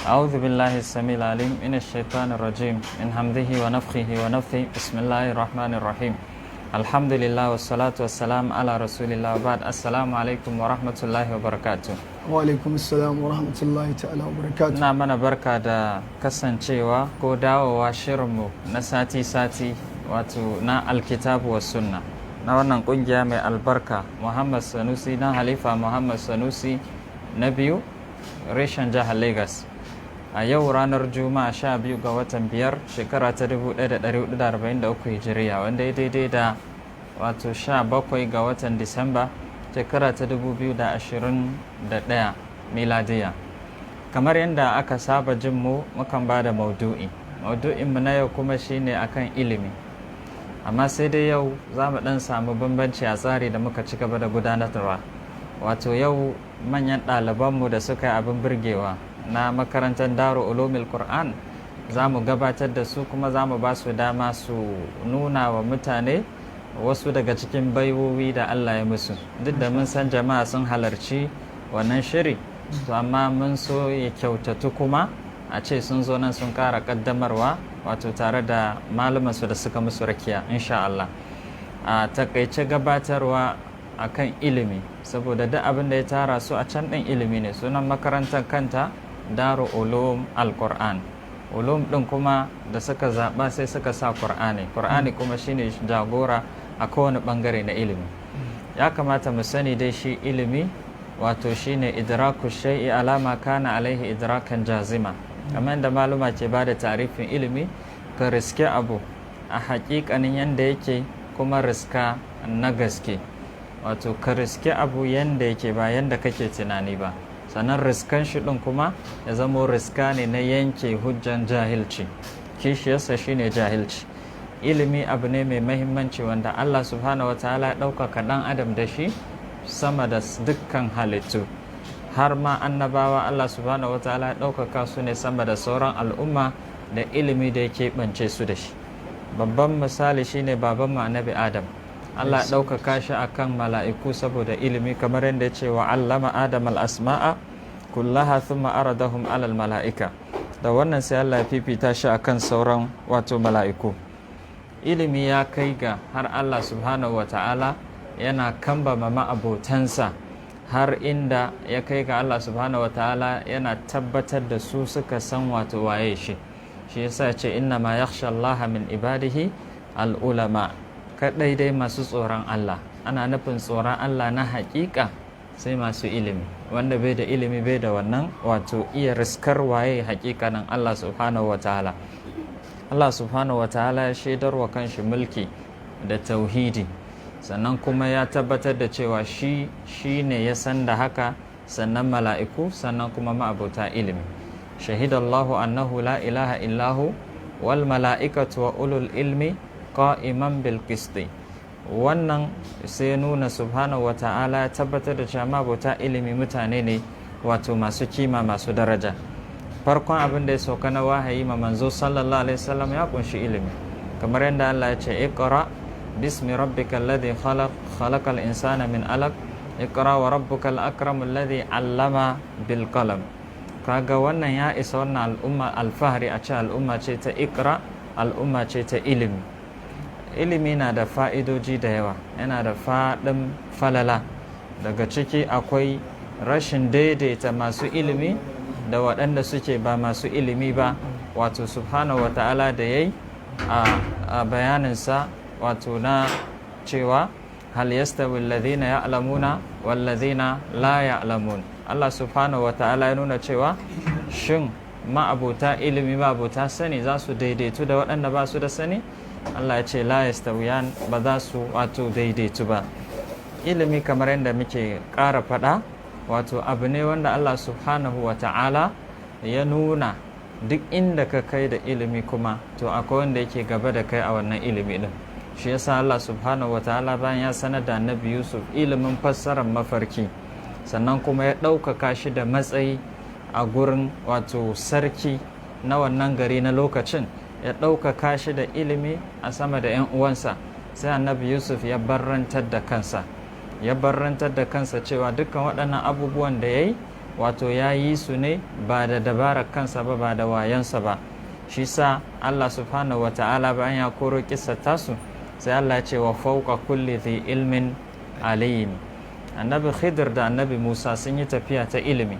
أعوذ بالله السميع العليم من الشيطان الرجيم من همزه ونفخه ونفثه بسم الله الرحمن الرحيم الحمد لله والصلاة والسلام على رسول الله وبعد السلام عليكم ورحمة الله وبركاته. Wa'alaikum assalam wa rahmatullahi ta'ala wa barakatuh. Na mana barka da kasancewa ko dawowa shirinmu na sati-sati wato na alkitabu wa sunna na wannan kungiya mai albarka Muhammad Sanusi na Halifa Muhammad Sanusi na biyu reshen jihar Lagos. A yau ranar Juma'a 12 ga watan 5 shekara ta 1443 Hijiriya wanda ya daidai da wato 17 ga watan Disamba shekara ta 2021 miladiya. Kamar yadda aka saba jin mu mukan ba da maudu'in mu na yau kuma shine akan ilimi, amma sai dai yau za mu dan samu bambanci a tsari da muka ci gaba da gudanarwa. Wato yau manyan ɗalibanmu da suka yi abin birgewa na makarantar Daru Ulumul Qur'an za mu gabatar da su kuma za mu ba su dama su nuna wa mutane wasu daga cikin baiwowi da Allah ya musu, duk da mun san jama'a sun halarci wannan shiri, to amma mun so ya kyautatu kuma a ce sun zo nan sun kara kaddamarwa wato tare da malumansu da suka musu rakiya insha Allah. A takaice gabatarwa akan ilimi, saboda duk abin da ya tara su a can ɗin ilimi ne. Sunan makarantar kanta Daru Ulum Al-Qur'an, ulum ɗin kuma da suka zaɓa sai suka sa Qur'ani kuma shine jagora a kowane ɓangare na ilimi. Ya kamata mu sani dai shi ilimi wato shine idraku shay'i alama kana alaihi idrakan jazima, kamar da maluma ke bada tarifin ilimi, ka riske abu a haƙiƙanin yanda yake kuma riska na gaske, wato ka riske abu yanda yake ba yanda kake tunani ba, sannan riskan shi ɗin kuma ya zamo riska ne na yanke hujjan jahilci, kishiyarsa shine jahilci. Ilimi abu ne mai mahimmanci wanda Allah subhanahu wataala ya ɗaukaka ɗan adam da shi sama da dukkan halittu, har ma annabawa Allah subhanahu wataala ya ɗaukaka su ne sama da sauran al'umma da ilimi da ya keɓance su da shi. Babban misali shine babanmu annabi Adam, Allah ya ɗaukaka shi akan mala'iku saboda ilimi, kamar yadda ya ce wa allama Adam al-asma'a kullaha thumma aradahum alal mala'ika, da wannan sai Allah ya fifita shi akan sauran wato mala'iku. Ilimi ya kai ga har Allah subhanahu wata'ala yana kambama ma'abotansa, har inda ya kai ga Allah subhanahu wata'ala yana tabbatar da su suka san wato waye shi. Shi yasa ce inna ma yakhsha Allah min ibadihi al-ulama, kadai dai masu tsoron Allah, ana nufin tsoron Allah na haƙiƙa sai masu ilimi. Wanda bai da ilimi bai da wannan wato iya riskar waye haƙiƙanin Allah subhanahu wata'ala. Allah subhanahu wataala ya shaidar wa kanshi mulki da tauhidi, sannan kuma ya tabbatar da cewa shi ne ya san da haka, sannan mala'iku, sannan kuma ma'abota ilimi. Shahidallahu annahu la ilaha illahu wal mala'ikatu wa ulul ilmi qa'iman bil qisti. Wannan sai nuna subhanahu wataala ya tabbatar da cewa ma'abota ilimi mutane ne wato masu kima, masu daraja. Farkon abin da ya sauka na wahayi ma manzo sallallahu alaihi wasallam ya kunshi ilimi, kamar yadda Allah ya ce iqra bismi rabbikal ladhi khalaq khalaqal insana min alaq iqra wa rabbukal akramul ladhi allama bil qalam. Kaga wannan ya isa wannan al'umma alfahari a ce al'umma ce ta iqra, al'umma ce ta ilimi. Ilimi na da fa'idoji da yawa, yana da faɗin falala, daga ciki akwai rashin daidaita masu ilimi da waɗanda suke ba masu ilimi ba, wato subhanahu wa ta'ala da yayi a bayaninsa wato na cewa hal yastawi alladhina ya'lamuna wal ladhina la ya'lamun. Allah subhanahu wa ta'ala ya nuna cewa shin ma'abota ilimi ma'abota sani za su daidaitu da waɗanda ba su da sani? Allah ya ce la yastawiyan, ba za su wato daidaitu ba. Ilimi kamar yadda muke ƙara faɗa wato abu ne wanda Allah subhanahu wa ta'ala ya nuna duk inda ka kai da ilimi kuma to akwai wanda yake gaba da kai a wannan ilimi din. Shi yasa Allah subhanahu wa ta'ala bayan ya sanar da Annabi Yusuf ilimin fassarar mafarki, sannan kuma ya ɗaukaka shi da matsayi a gurin wato sarki na wannan gari na lokacin, ya ɗaukaka shi da ilimi a sama da 'yan uwansa, sai Annabi Yusuf ya barrantar da kansa cewa dukkan waɗannan abubuwan da ya yi wato ya yi su ne ba da dabarar kansa ba da wayansa ba. Shi sa Allah subhanahu wa ta'ala bayan ya koro kissa tasu sai Allah ce wa fauqa kulli dhi ilmin alim. Annabi Khidir da annabi Musa sun yi tafiya ta ilimi,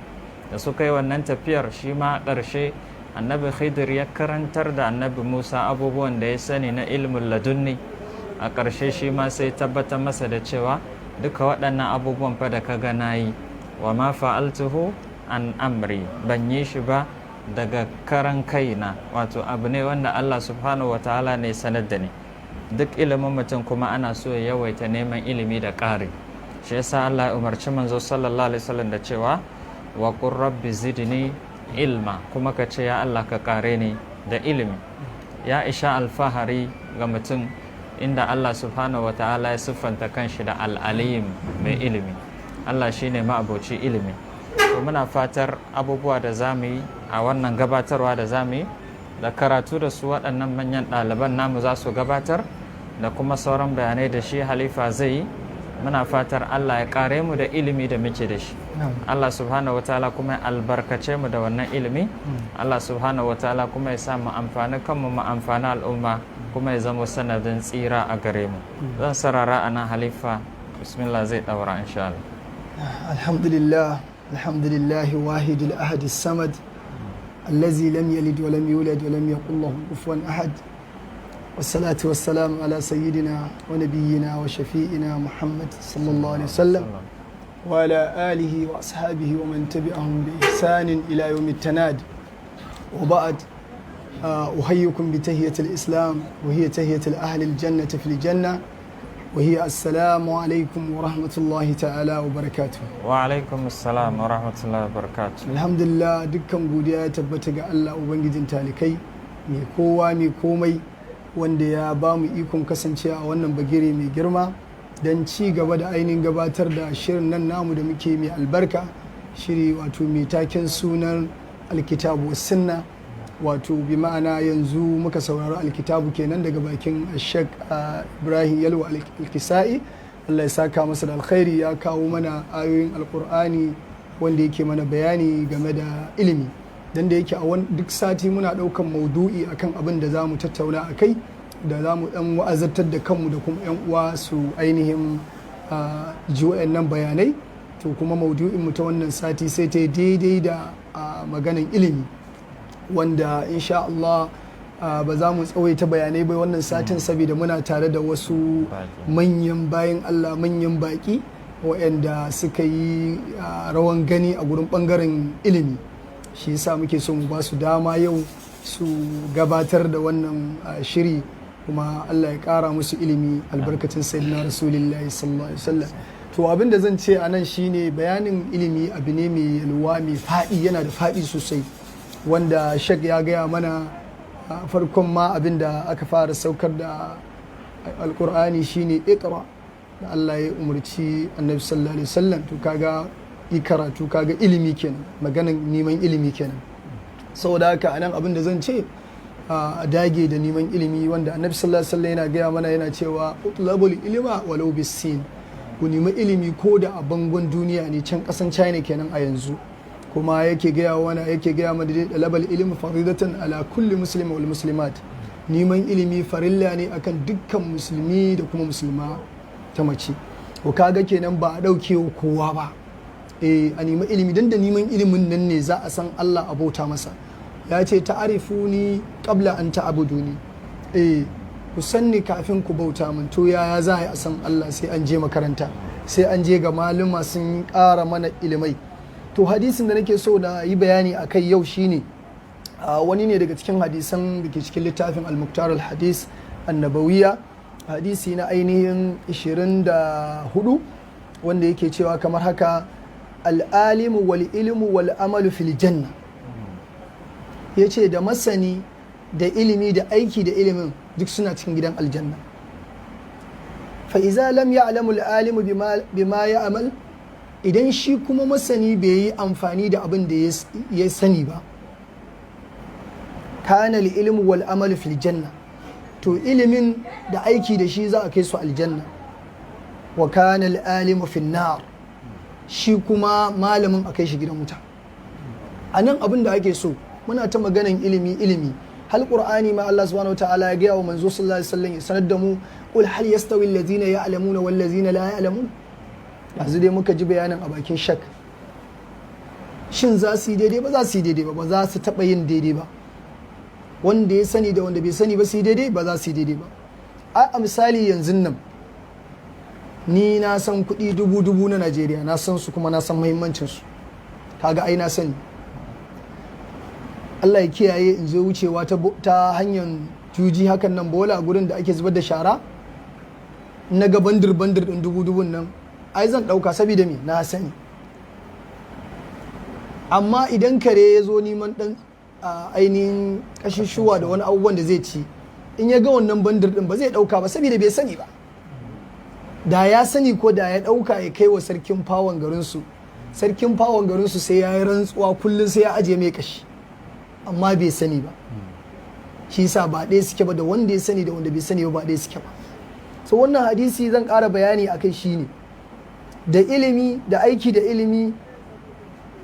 da suka yi wannan tafiyar shi ma ƙarshe annabi Khidir ya karantar da annabi Musa abubuwan da ya sani na ilmin ladunni. A ƙarshe shi ma sai tabbatar masa da cewa duka waɗannan abubuwan fa da ka ga nayi wa ma fa'altuhu an amri, ban yi shi ba daga karan kaina, wato abu ne wanda Allah subhanahu wa ta'ala ne sanar da ni. Duk ilimin mutum kuma ana so ya yawaita neman ilimi da ƙari. Shi yasa Allah ya umarci manzo sallallahu alaihi wasallam da cewa wa qur rabbi zidni ilma, kuma ka ce ya Allah ka kare ni da ilimi. Ya isha alfahari ga mutum inda Allah subhanahu wa ta'ala ya siffanta kanshi da al-alim, mai ilimi. Allah shine ma'aboci ilimi. To muna fatar abubuwa da zamu yi a wannan gabatarwa da zamu yi da karatu da su waɗannan manyan ɗaliban namu za su gabatar da kuma sauran bayanai da shi halifa zai yi, muna fatar Allah ya kare mu da ilimi da muke da shi. Allah subhanahu wataala kuma ya albarkace mu da wannan ilimi. Allah subhanahu wataala kuma ya sa mu amfani kanmu, mu amfani al'umma, kuma ya zama sanadin tsira a gare mu. Zan sarara a nan halifa, bismillah zai daura insha Allah. Alhamdulillah, alhamdulillah wahidul ahad samad الذي لم يلد ولم يولد ولم يكن له كفوا أحد والصلاة والسلام على سيدنا ونبينا وشفيئنا محمد صلى الله عليه وسلم وعلى آله وأصحابه ومن تبعهم بإحسان إلى يوم التناد. وبعد أحييكم بتحية الإسلام وهي تحية الأهل الجنة في الجنة، وهي السلام عليكم ورحمة الله تعالى وبركاته. وعليكم السلام ورحمة الله وبركاته. الحمد لله دكان godiya tabbata ga Allah ubangijin talikai mai kowa mai komai wanda ya ba mu ikon kasancewa a wannan bagire mai girma don ci gaba da ainihin gabatar da shirin nan namu da muke mai albarka, shiri wato mai taken sunan alkitabu was sunna, wato bi ma'ana yanzu muka saurari alkitabu kenan daga bakin Sheikh Ibrahim Yalwa Alkisa'i, Allah ya saka masa da alkhairi, ya kawo mana ayoyin alkur'ani wanda yake mana bayani game da ilimi, dan da yake a duk sati muna daukan maudu'i akan abin da zamu tattauna akai, da zamu dan wa'azartar da kanmu da kuma yan uwa su ainihin ji wayannan bayanai. To kuma maudu'in mu ta wannan sati sai ta daidai da maganan ilimi, wanda insha Allah ba za mu tsawaita bayanai bai wannan satin saboda muna tare da wasu manyan bayan Allah, manyan baki waɗanda suka yi rawan gani a gurin ɓangaren ilimi. Shi yasa muke so mu ba su dama yau su gabatar da wannan shiri, kuma Allah ya ƙara musu ilimi albarkacin sayyidina Rasulullahi sallallahu alaihi wasallam. To abin da zan ce a nan shine bayanin ilimi abu ne mai yalwa, mai faɗi, yana da faɗi sosai, wanda Sheikh ya gaya mana farkon ma abin da aka fara saukar da alkur'ani shine iqra, da Allah ya umarci annabi sallallahu alaihi wasallam. To kaga yi karatu, kaga ilimi kenan, maganan neman ilimi kenan. Saboda haka anan abin da zan ce a dage da neman ilimi, wanda annabi sallallahu alaihi wasallam yana gaya mana, yana cewa utlabul ilma walau bisin, ku nemi ilimi ko da a bangon duniya ne, can kasan China kenan a yanzu. Kuma yake gaya mana da labal ilimi faridatan ala kulli muslim wal muslimat, neman ilimi farilla ne akan dukkan musulmi da kuma musulma ta mace. Ko kaga kenan ba a dauke wa kowa ba, a nemi ilimi, dan da neman ilimin nan ne za a san Allah, a bauta masa. Ya ce ta'arifuni qabla an ta'buduni, ku sanni kafin ku bauta min. To yaya za a san Allah? sai an je makaranta, sai an je ga maluma sun ƙara mana ilimai. To hadisin da nake so na yi bayani a kai yau shine wani ne daga cikin hadisan da ke cikin littafin al-Muktar al-Hadis annabawiya, hadisi na ainihin 24, wanda yake cewa kamar haka: al-alimu wal ilmu wal amalu fil janna. Yace da masani da ilimi da aiki da ilimin duk suna cikin gidan aljanna. Fa iza lam ya'lamu al-alimu bima ya'mal, idan shi kuma masani bai yi amfani da abin da ya sani ba, kana ilmu wal amalu fil janna, to ilimin da aiki da shi za a kai su aljanna. Wa kana alimu fil nar, shi kuma malamin a kai shi gidan wuta. a nan abin da ake so muna ta maganan ilimi hal qur'ani ma Allah subhanahu wa ta'ala ya gaya wa manzo sallallahu alaihi wasallam ya sanar da mu qul hal yastawi alladhina ya'lamuna wal ladhina la ya'lamun. yanzu dai muka ji bayanin a bakin shak, shin za su yi daidai ba za su yi daidai ba za su taɓa yin daidai ba. Wanda ya sani da wanda bai sani ba su yi daidai ba za su yi daidai ba. A misali yanzu nan ni na san kuɗi dubu na Najeriya, na san su kuma na san muhimmancinsu, kaga ai na sani. Allah ya kiyaye in zo wucewa ta hanyar juji hakan nan bola gurin da ake zubar da shara, na ga bandir ɗin dubu nan ai zan ɗauka saboda me na sani. Amma idan kare ya zo neman ɗan ainihin ƙashushuwa da wani abubuwan da zai ci, in ya ga wannan bandir ɗin ba zai ɗauka ba saboda bai sani ba. Da ya sani ko da ya ɗauka ya kai wa sarkin fawon garinsu, sarkin fawon garinsu sai ya yi rantsuwa kullum sai ya ajiye mai kashi, amma bai sani ba. Shi sa ba ɗaya suke ba, da wanda ya sani da wanda bai sani ba ɗaya suke ba. So wannan hadisi zan ƙara bayani a kai shi ne, da ilimi da aiki da ilimi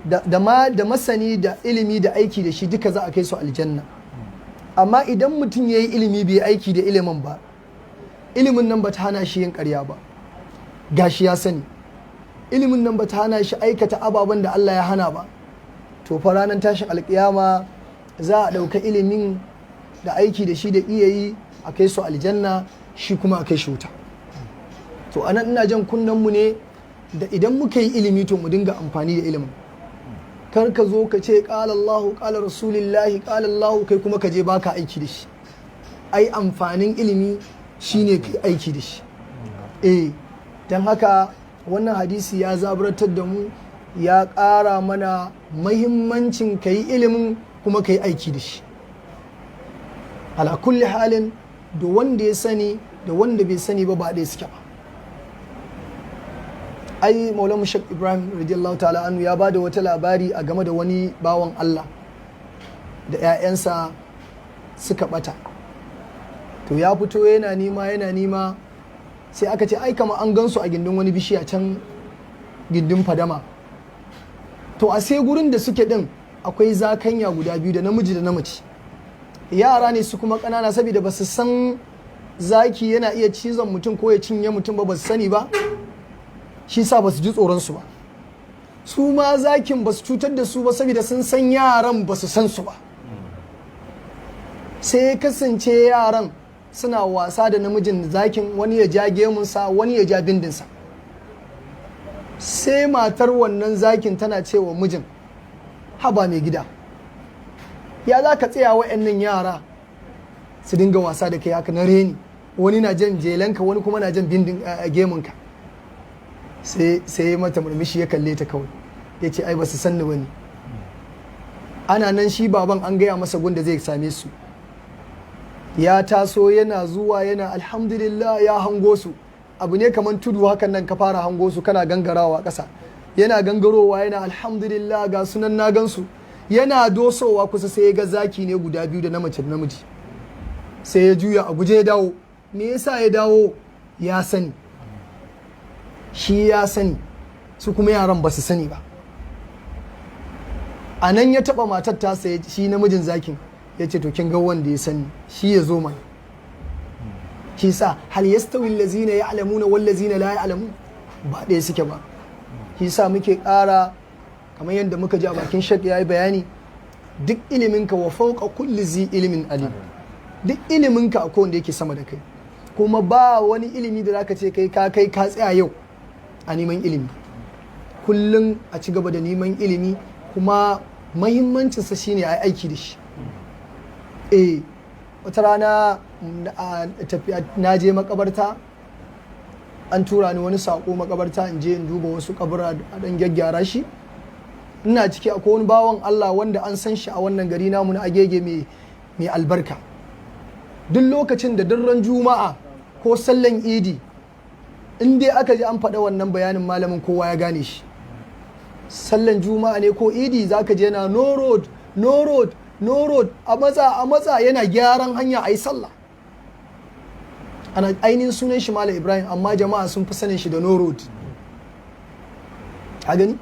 da masani da ilimi da aiki da shi duka za a kai su aljanna. Amma idan mutum ya yi ilimi bai aiki da ilimin ba, ilimin nan ba ta hana shi yin ƙarya ba, gashi ya sani. Ilimin nan ba ta hana shi aikata ababen da Allah ya hana ba, to fa ranar tashin alƙiyama za a ɗauka ilimin da aiki da shi da iya yi a kai su aljanna, shi kuma a kai shi wuta. To anan ina jan kunnenmu ne da idan muka yi ilimi to mu dinga amfani da ilimin. Kar ka zo ka ce ƙala Allahu ƙala Rasulillahi ƙala Allahu kai kuma ka je baka aiki da shi. Ai amfanin ilimi shine kai aiki da shi. Don haka wannan hadisi ya zaburantar da mu, ya ƙara mana mahimmancin ka yi ilimin kuma ka yi aiki da shi. Ala kulli halin, da wanda ya sani da wanda bai sani ba ɗaya suke ba. Ai Maulana Sheikh Ibrahim radiyallahu ta'ala anhu ya bada wata labari a game da wani bawan Allah da 'ya'yansa suka bata. To ya fito yana nima sai aka ce ai kama an gansu a gindin wani bishiya can gindin fadama. To a sai gurin da suke din akwai zakanya guda biyu, da namiji da na mace. Yara ne su kuma ƙanana, saboda ba su san zaki yana iya cizon mutum ko ya cinye mutum ba su sani ba, shi sa ba su ji tsoronsu ba. Su ma zakin ba su cutar da su ba saboda sun san yaran ba su san su ba. Sai ya kasance yaran suna wasa da namijin zakin, wani ya ja gemunsa wani ya ja bindinsa. Sai matar wannan zakin tana cewa mijin, haba mai gida, ya za ka tsaya wa'annan yara su dinga wasa da kai haka na reni, wani na jan jelanka wani kuma na jan bindin gemunka. Sai mata murmushi ya kalle ta kawai, ya ce ai ba su sanni ba ne. Ana nan shi baban an gaya masa gunda zai same su, ya taso yana zuwa yana alhamdulillah ya hango su. Abu ne kamar tudu hakan nan ka fara hango su kana gangarawa ƙasa, yana gangarowa yana alhamdulillah ga sunan na gansu. Yana dosowa kusa sai ya ga zaki ne guda biyu da na mace da namiji. Sai ya juya a guje ya dawo. Me yasa ya dawo? Ya sani, shi ya sani, su kuma yaran ba su sani ba. A nan ya taɓa matar tasa, shi namijin zakin ya ce to kin ga wanda ya sani shi ya zo mana. Shi sa hal yastawi allazina ya'lamuna wal ladzina la ya'lamun, ba ɗaya suke ba. Shi sa muke ƙara, kamar yadda muka ji a bakin shak ya yi bayani, duk iliminka wa fauqa kulli zi ilimin alim. Duk iliminka akwai wanda yake sama da kai, kuma ba wani ilimi da zaka ce kai ka tsaya yau a neman ilimi. Kullum a ci gaba da neman ilimi, kuma mahimmancinsa shine a aiki da shi. Wata rana na je makabarta, an tura ni wani sako makabarta in je in duba wasu kabura a dan gyaggyara shi. Ina ciki akwai wani bawan Allah wanda an san shi a wannan gari namu na Agege mai albarka. Duk lokacin da daren Juma'a ko sallan Idi, in dai aka ji an faɗa wannan bayanin malamin, kowa ya gane shi. Sallan Juma'a ne ko Idi zaka je yana no road a matsa yana gyaran hanya a yi sallah. Ana ainihin sunan shi Malam Ibrahim, amma jama'a sun fi sanin shi da no road. A gani?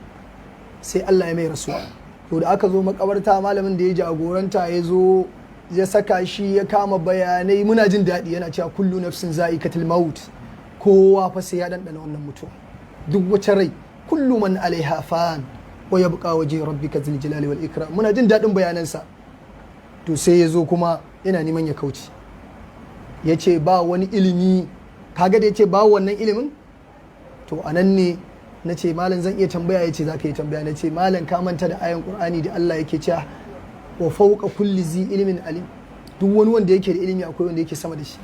Sai Allah ya mai rasuwa. to da aka zo makabarta malamin da ya jagoranta ya zo ya saka shi ya kama bayanai muna jin daɗi yana cewa kullu nafsin za'iqatul maut, kowa fa sai ya dandana wannan mutuwa, duk wata rai kullu man alaiha fan wa yabqa wajhi rabbika zil jalali wal ikram. Muna jin daɗin bayanansa. To sai ya zo kuma yana neman ya kauce, ya ce ba wani ilimi, kaga da ya ce ba wannan ilimin, to anan ne na ce malam zan iya tambaya, ya ce za ka yi tambaya. Na ce malam ka manta da ayan Qur'ani da Allah yake cewa wa fawqa kulli zi ilimin alim, duk wani wanda yake da ilimi akwai wanda yake sama da shi.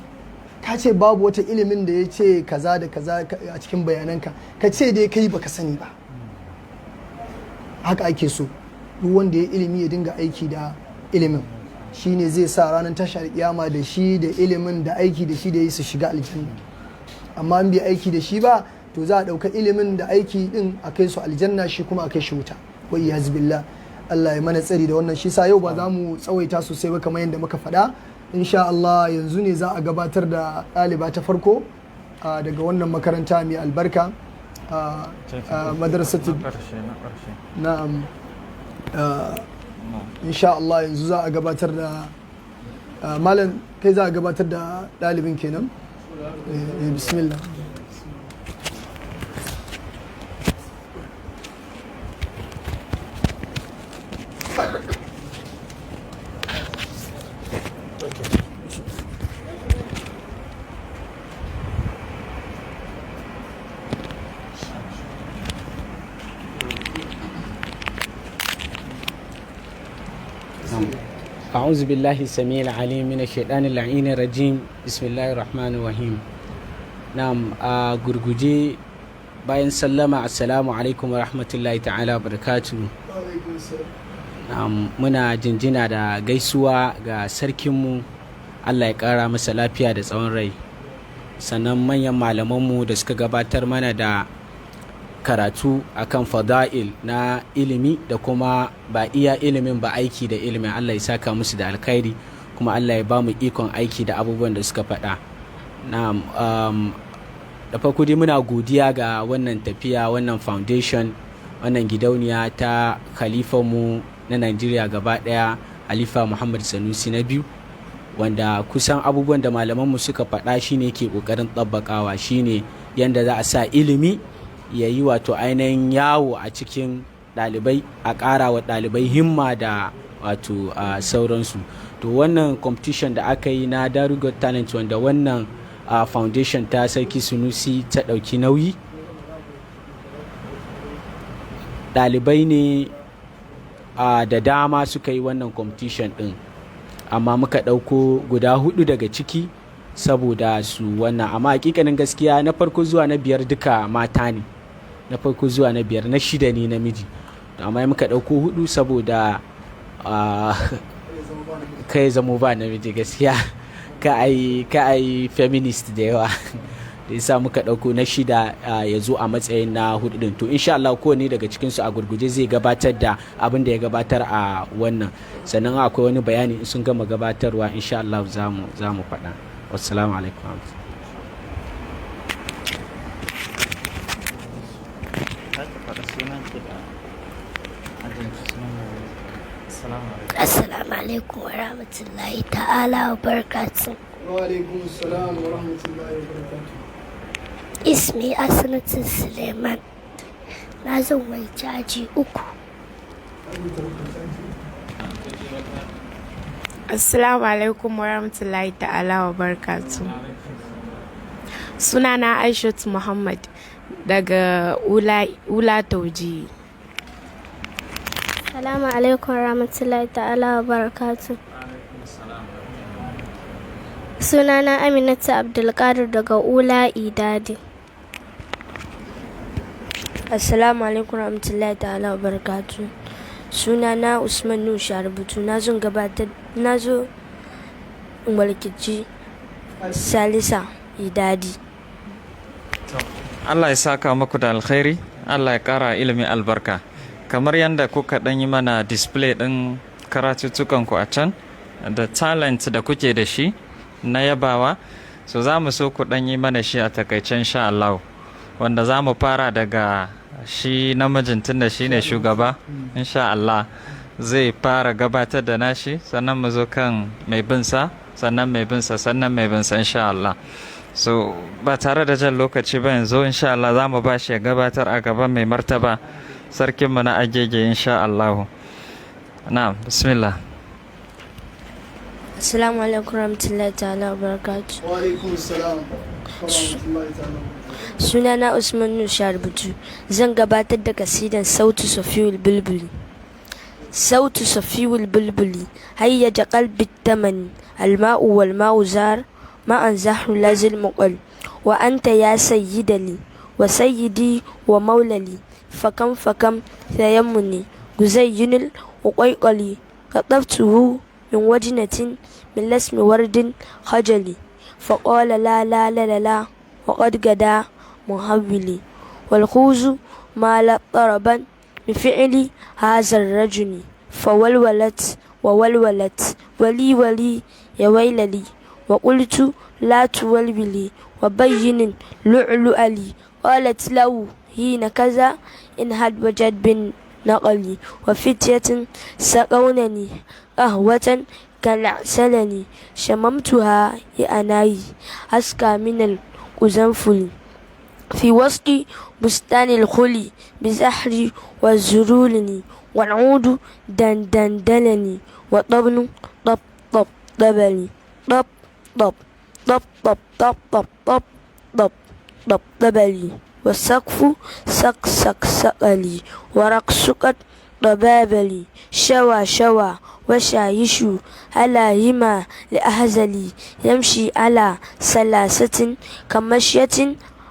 Ka ce babu wata ilimin da ya ce kaza da kaza a cikin bayananka, ka ce dai kai baka sani ba. Haka ake so duk wanda ya ilimi ya dinga aiki da ilimin, shine zai sa ranar tashar kiyama da shi da ilimin da aiki da shi da yi su shiga aljanna. Amma in bai aiki da shi ba, to za a ɗauka ilimin da aiki din a kai su aljanna, shi kuma a kai shi wuta. Wa iyaz billah, Allah ya mana tsari da wannan. Shi sa yau ba za mu tsawaita sosai ba kamar yadda muka faɗa. Insha Allah yanzu ne za a gabatar da ɗaliba ta farko daga wannan makaranta mai albarka, madrasatu. Na'am. Insha Allah yanzu za a gabatar da malam, kai za a gabatar da ɗalibin kenan. Bismillah. أعوذ بالله السميع العليم من الشيطان اللعين الرجيم بسم الله الرحمن الرحيم. نعم gurguje bayan sallama assalamu alaikum wa rahmatullahi ta'ala barakatuhu. Muna jinjina da gaisuwa ga sarkinmu, Allah ya kara masa lafiya da tsawon rai, sannan manyan malamanmu da suka gabatar mana da karatu akan fada'il na ilimi da kuma ba iya ilimin ba aiki da ilimin. Allah ya saka musu da alkhairi, kuma Allah ya ba mu ikon aiki da abubuwan da suka faɗa. Da farko dai muna godiya ga wannan tafiya, wannan foundation, wannan gidauniya ta khalifanmu na Najeriya gaba ɗaya, Halifa Muhammad Sanusi na biyu, wanda kusan abubuwan da malamanmu suka faɗa shine ke ƙoƙarin ɗabbakawa, shine yanda za a sa ilimi ya yi wato ainihin yawo a cikin ɗalibai, a ƙara wa ɗalibai himma da wato sauransu. To wannan competition da aka yi na Daru Got Talent, wanda wannan foundation ta Sarki Sunusi ta ɗauki nauyi, ɗalibai ne da dama suka yi wannan competition ɗin, amma muka ɗauko guda 4 daga ciki saboda su wannan. Amma hakikanin gaskiya na farko zuwa na 5 duka mata ne, na farko zuwa na 5, na 6 ne namiji. Amma muka ɗauko 4 saboda kai zamo ba namiji gaskiya, ka ai feminist da yawa da yasa muka ɗauko na 6 ya zo a matsayin na 4 din. To insha Allah kowane daga cikinsu a gurguje zai gabatar da abin da ya gabatar a wannan, sannan akwai wani bayani in sun gama gabatarwa insha Allah za mu faɗa. Wassalamu alaikum. Assalamu alaikum wa rahmatullahi ta'ala wa barakatuh. Wa alaikum assalam wa rahmatullahi wa barakatuh. Ismi Asnatu Suleiman. Na zo mai caji 3. Assalamu alaikum wa rahmatullahi ta'ala wa barakatuh. Sunana Aishatu Muhammad daga Ula Tauji. Assalamu alaikum wa rahmatullahi ta'ala wa barakatuh. Sunana Aminatu Abdulkadir daga Ula Idadi. Assalamu alaikum wa rahmatullahi ta'ala wa barakatuh. Sunana Usman Nusha rubutu. Na zo walkici Salisa Idadi. Allah ya saka muku da alkhairi, Allah ya kara ilimi albarka. Kamar yadda kuka ɗan yi mana display ɗin karatuttukanku a can da talent da kuke da shi na yabawa, so za mu so ku ɗan yi mana shi a takaicen sha Allah, wanda za mu fara daga shi namijin tun da shi ne shugaba insha Allah. zai fara gabatar da nashi, sannan mu zo kan mai binsa, sannan mai binsa, sannan mai binsa insha Allah. So ba tare da jan lokaci ba yanzu insha Allah za mu ba shi ya gabatar a gaban mai martaba sarkinmu na Agege insha Allah. Na'am, bismillah. Assalamu alaikum warahmatullahi ta'ala wabarakatuh. Wa alaikum assalam wa rahmatullahi ta'ala. Sunana Usman Nusha rubutu. Zan gabatar da kasidan Sautu Safiyul Bulbuli. Sautu Safiyul Bulbuli hayyaja qalbi tamani alma'u wal ma'u zar ma'an zahru lazil muqal wa anta ya sayyidali wa sayyidi wa maulali fakam tayammuni guzayyinul uqayqali qatabtuhu من وجنة من لسم ورد خجلي فقال لا لا لا لا, لا وقد قدا مهولي والخوز مال طربا بفعل هذا الرجل فولولت وولولت ولي يا ويللي وقلت لا تولولي وبين لؤلؤلي قالت له حين كذا إن هد وجد بن نقلي وفتية سقونني قهوة كالعسلني شممتها يأناي أسكى من القزنفل في وسط بستان الخلي بزحري والزرولني والعود دندلني وطبن طب طب طبني طب طب طب طب طب طب طب طب طب طبلي والسقف سقلي ورقصقت ضبابلي شوى وشايش على هما لأهزلي يمشي على سلاسة كمشية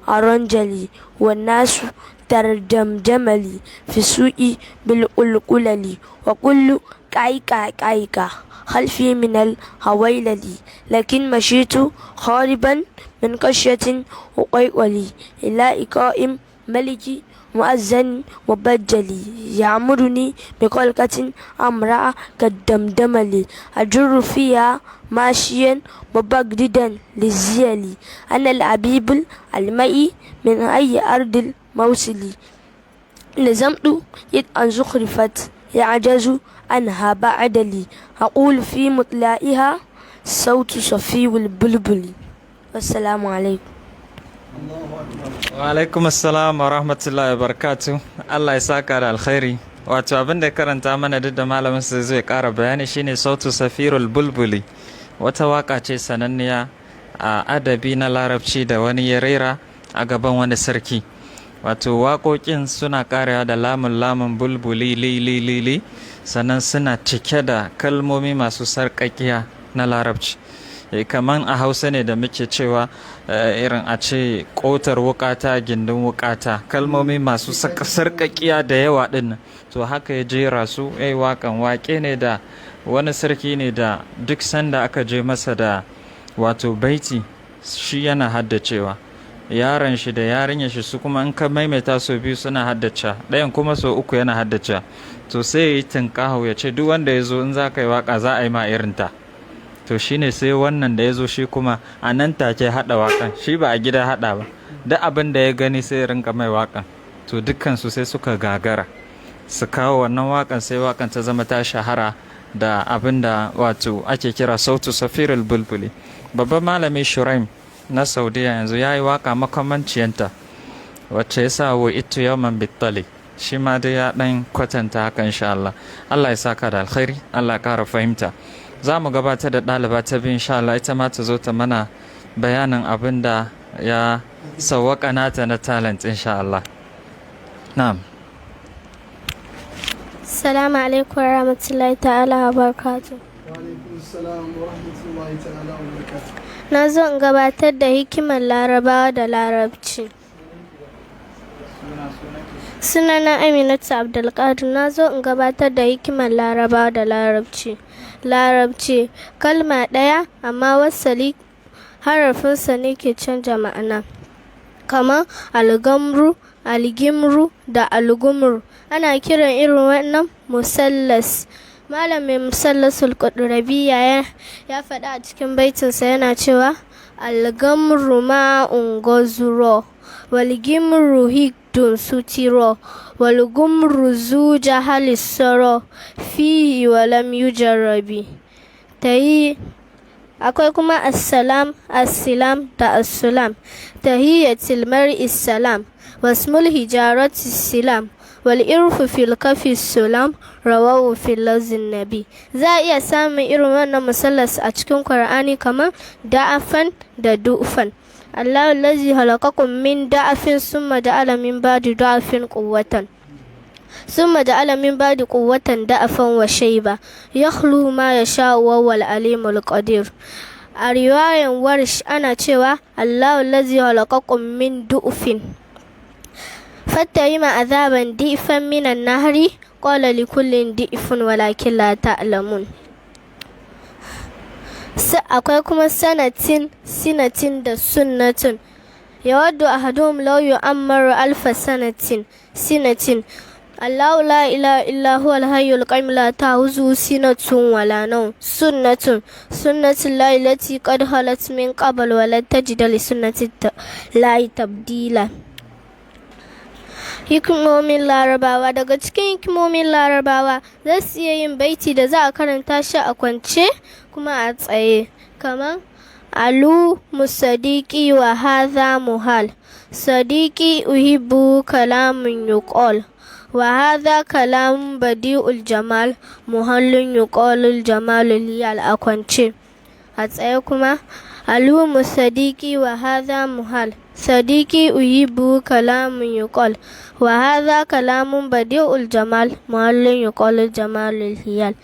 أرنجلي والناس تردمجملي في سوء بالقلقللي وكل كايكا خلفي من الهويللي لكن مشيت خاربا من قشية وقيقلي إلى إقائم ملكي مؤذن مبجلي يعمرني بقلقة أمرأة كالدمدملي أجر فيها ماشيا مبجدا للزيلي أنا العبيب المئي من أي أرض الموصلي لزمت يد أن زخرفت يعجز عنها بعدلي أقول في مطلائها صوت صفي البلبل والسلام عليكم. Wa alaikum assalam wa rahmatullahi wa barakatuh. Allah ya saka da alkhairi. Wato abin da karanta mana duk da malamin sa zai ƙara bayani shine sautu safirul bulbuli. Wata waka ce sananniya a adabi na larabci da wani ya rera a gaban wani sarki. Wato waƙoƙin suna ƙarewa da lamun bulbuli li sannan suna cike da kalmomi masu sarƙaƙiya na larabci. Kaman a Hausa ne da muke cewa irin a ce ƙotar wukata gindin wukata, kalmomi masu sarƙaƙiya da yawa ɗin. To haka ya jera su waƙan waƙe ne da wani sarki ne da duk sanda aka je masa da wato baiti shi yana haddacewa, yaron shi da yarinyar shi su kuma in ka maimaita sau biyu suna haddace, ɗayan kuma sau uku yana haddace. To sai ya yi tinƙaho ya ce duk wanda ya zo in za ka yi waƙa za a yi ma irinta. To shine sai wannan da ya zo shi kuma a nan take haɗa waƙan, shi ba a gida haɗa ba, duk abin da ya gani sai ya rinka mai waƙan. To dukkansu sai suka gagara su kawo wannan waƙan, sai waƙan ta zama ta shahara da abin da wato ake kira sautu safirul bulbuli. Babban malami Shuraim na Saudiya yanzu ya yi waƙa makamanciyanta wacce ya sa wa itu yawman bittali, shi ma dai ya ɗan kwatanta haka insha Allah. Allah ya saka da alkhairi, Allah ya ƙara fahimta. Za mu gabatar da ɗaliba ta biyu insha Allah, ita ma ta zo ta mana bayanin abin da ya sawwaka nata na talent insha Allah. Na'am. Assalamu alaikum wa rahmatullahi ta'ala wa barakatuh. Wa alaikum assalam wa rahmatullahi ta'ala wa barakatuh. Na zo in gabatar da hikimar larabawa da larabci. Sunana Aminatu Abdulkadir. Na zo in gabatar da hikimar larabawa da larabci. Larabci kalma ɗaya amma wasali harafinsa ne ke canja ma'ana, kamar algamru, algimru da algumru. Ana kiran irin wannan musallas. Malamin musallasul Qudrabiyya ya faɗa a cikin baitinsa yana cewa algamru ma'un gozuro والجمر هيد ستر والجمر ذو جهل السر فيه ولم يجرب تهي akwai kuma assalam assalam da assalam tahiyyatul mar'i salam wasmul hijarati salam wal irfu fil kafi salam rawahu fil lazin nabi. Za a iya samun irin wannan musallas a cikin Qur'ani kamar da'afan da du'fan. Allahu allazi halaqakum min da'afin summa ja'ala min ba'di da'afin quwwatan ثم جعل من بعد قوة ضعفا وشيبة يخلق ما يشاء وهو العليم القدير. a riwayan warsh ana cewa Allahu allazi halaqakum min du'fin fattahima azaban di'fan minan nahri qala likullin di'fun walakin la ta'lamun. akwai kuma sinatin da sunnatin yawaddu ahaduhum law yu'ammaru alfa sinatin Allahu la ilaha illa huwa al-hayyul qayyum la ta'khudhuhu sinatun wa la nawm. Sunnatun llahi allati qad khalat min qabl wa la tajida li sunnati llahi tabdila. Hikimomin Larabawa. Daga cikin hikimomin Larabawa za su iya yin baiti da za a karanta shi a kwance kuma a tsaye, kamar alu musadiki wa hadha muhal sadiki uhibbu kalamun yuqal وهذا كلام بديع الجمال محل يقال الجمال ليال أكونشي. أتسألكما ألوم صديقي وهذا محال صديقي أحب كلام يقال وهذا كلام بديع الجمال محل يقال الجمال ليال.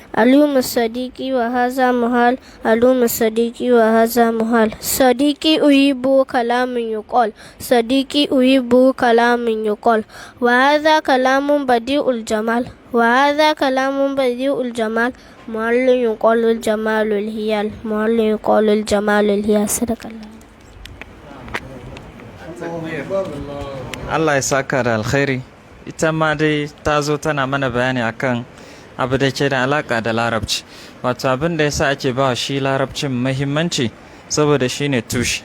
ألوم صديقي وهذا محال ألوم صديقي وهذا محال صديقي أحب كلام يقال صديقي أحب كلام يقال وهذا كلام بديع الجمال وهذا كلام بديع الجمال محل يقال الجمال الهيال محل يقال الجمال الهيال. صدق الله. Allah ya saka da alkhairi. Ita ma dai ta zo tana mana bayani akan abu da ke da alaka da larabci, wato abin da yasa ake ba shi larabcin muhimmanci saboda shine tushe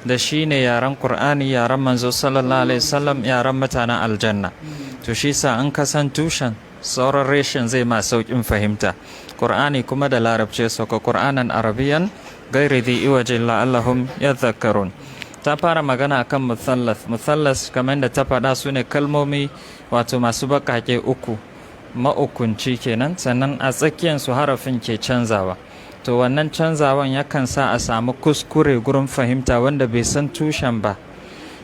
da shine yaren Qur'ani, yaren manzo sallallahu alaihi wasallam, yaren mutanen aljanna. To shi sa in ka san tushen, sauran reshen zai ma saukin fahimta. Qur'ani kuma da larabci sauka Qur'anan arabiyan gairi dhi iwajin la'allahum yadhakkarun. Ta fara magana akan musallas kamar da ta faɗa su ne kalmomi wato masu baƙaƙe uku, ma'ukunci kenan, sannan a tsakiyarsu harafin ke canzawa. To wannan canzawan yakan sa a samu kuskure gurin fahimta wanda bai san tushen ba.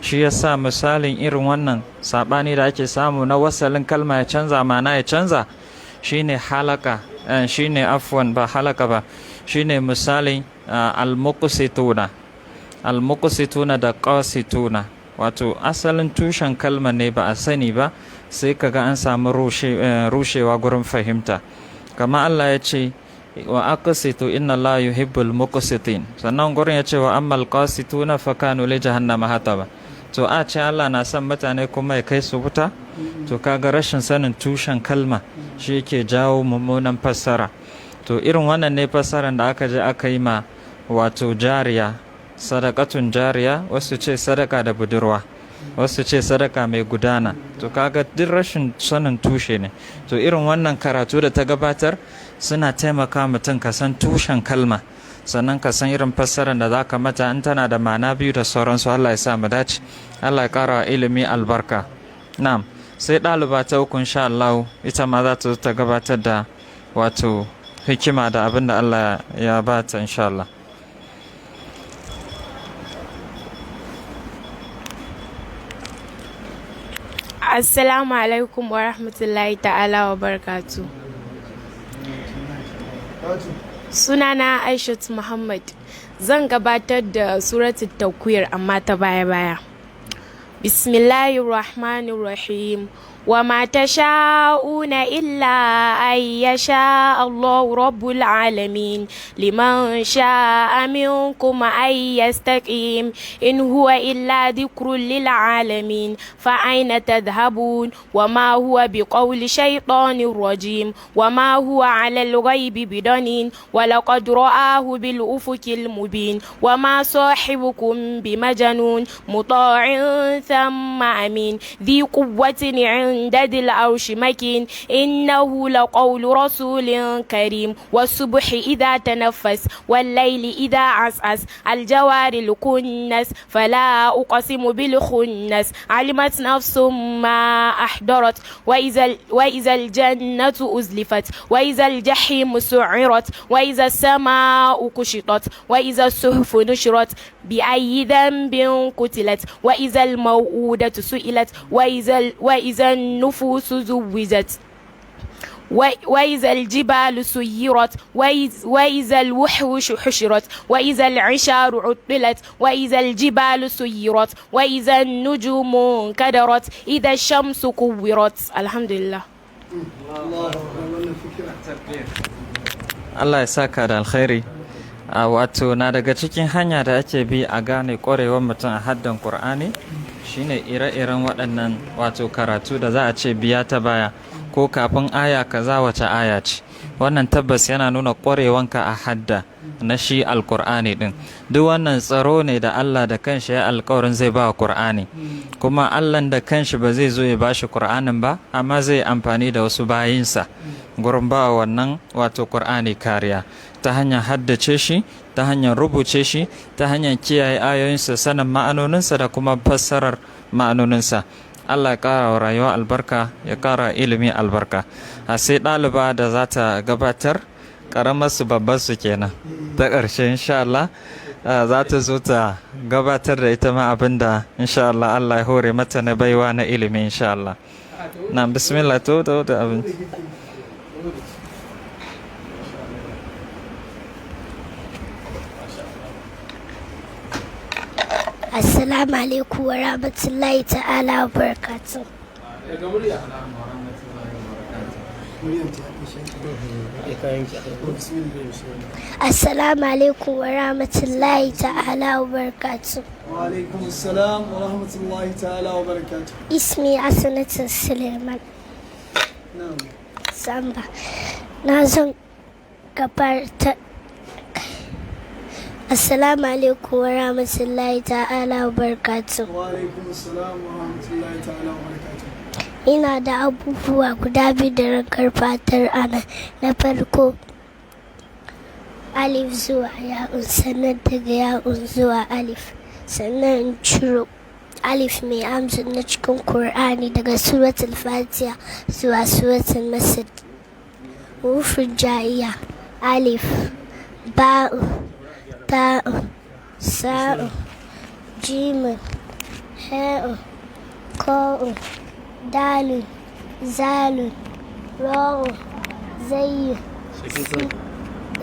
Shi ya sa misalin irin wannan saɓani da ake samu na wasalin kalma ya canza, ma'ana ya canza, shine halaka, shine afwan ba halaka ba, shine misalin al-muqsituna da qasituna. Wato asalin tushen kalma ne ba a sani ba, sai kaga an samu rushewa gurin fahimta. Kama Allah ya ce wa aqsitu inna Allah yuhibbul muqsitin, sannan gurin ya ce wa ammal qasituna fa kanu li jahannama hataba. To a ce Allah na son mutane kuma ya kai su wuta? To kaga rashin sanin tushen kalma shi yake jawo mummunan fassara. To irin wannan ne fassaran da aka je aka yi ma wato jariya, sadakatun jariya, wasu ce sadaka da budurwa, wasu ce sadaka mai gudana. To kaga duk rashin sanin tushe ne. To irin wannan karatu da ta gabatar suna taimaka mutum ka san tushen kalma, sannan ka san irin fassarar da zaka mata in tana da ma'ana biyu da sauransu. Allah ya sa mu dace, Allah ya kara ilimi albarka. Na'am, sai ɗaliba ta uku insha Allah ita ma za ta zo ta gabatar da wato hikima da abin da Allah ya bata insha Allah. Assalamu alaikum wa rahmatullahi ta'ala wa barakatu. Sunana Aishat Muhammad. Zan gabatar da suratul Takwir amma ta baya-baya. Bismillahirrahmanirrahim. وما تشاءون إلا أن يشاء الله رب العالمين لمن شاء منكم أن يستقيم إن هو إلا ذكر للعالمين فأين تذهبون وما هو بقول شيطان رجيم وما هو على الغيب بضنين ولقد رآه بالأفق المبين وما صاحبكم بمجنون مطاع ثم أمين ذي قوة عند ذي العرش مكين إنه لقول رسول كريم والصبح إذا تنفس والليل إذا عسعس الجوار الكنس فلا أقسم بالخنس علمت نفس ما أحضرت وإذا الجنة أزلفت وإذا الجحيم سعرت وإذا السماء كشطت وإذا الصحف نشرت بأي ذنب قتلت وإذا الموءودة سئلت وإذا النفوس زوجت وإذا الجبال سيرت وإذا الوحوش حشرت وإذا العشار عطلت وإذا الجبال سيرت وإذا النجوم انكدرت إذا الشمس كورت. الحمد لله. Allah ya saka da alkhairi. Wato na daga cikin hanya da ake bi a gane ƙwarewar mutum a haddan Qur'ani shine ire-iren waɗannan wato karatu da za a ce biya ta baya ko kafin aya kaza wace aya ce. Wannan tabbas yana nuna ƙwarewanka a hadda na shi alƙur'ani din. Duk wannan tsaro ne da Allah da kanshi ya alƙawarin zai ba wa Qur'ani, kuma Allah da kanshi ba zai zo ya bashi Qur'anin ba, amma zai amfani da wasu bayinsa gurin ba wannan wato Qur'ani kariya ta hanyar haddace shi, ta hanyar rubuce shi, ta hanyar kiyaye ayoyinsa, sanin ma'anoninsa da kuma fassarar ma'anoninsa. Allah ya ƙara wa rayuwa albarka, ya ƙara ilimi albarka. A sai ɗaliba da za ta gabatar ƙaramar su babbar su kenan ta ƙarshe insha Allah za ta zo ta gabatar da ita ma abin da insha Allah Allah ya hore mata na baiwa na ilimi insha Allah. Na bismillah to da abin. Assalamu alaikum wa rahmatullahi ta'ala wa barakatuh. Assalamu alaikum wa rahmatullahi ta'ala wa barakatuh. Wa alaikum assalam wa rahmatullahi ta'ala wa barakatuh. Ismi Hasanatu Suleiman. Na'am. Samba. Na zan gabatar. Assalamu alaikum wa rahmatullahi ta'ala wa barakatuh. Wa alaikum assalam wa rahmatullahi ta'ala wa barakatuh. Ina da abubuwa guda biyu da rankar fatar ana. Na farko alif zuwa ya'un, sannan daga ya'un zuwa alif, sannan in ciro alif mai amsa na cikin Qur'ani daga suratul Fatiha zuwa suratul Masad. Hurufin ja'iya alif, ba'u, ta'u, sa'u, jimin, ha'u, ko'u, dalun, zalun, ra'u, zayyu,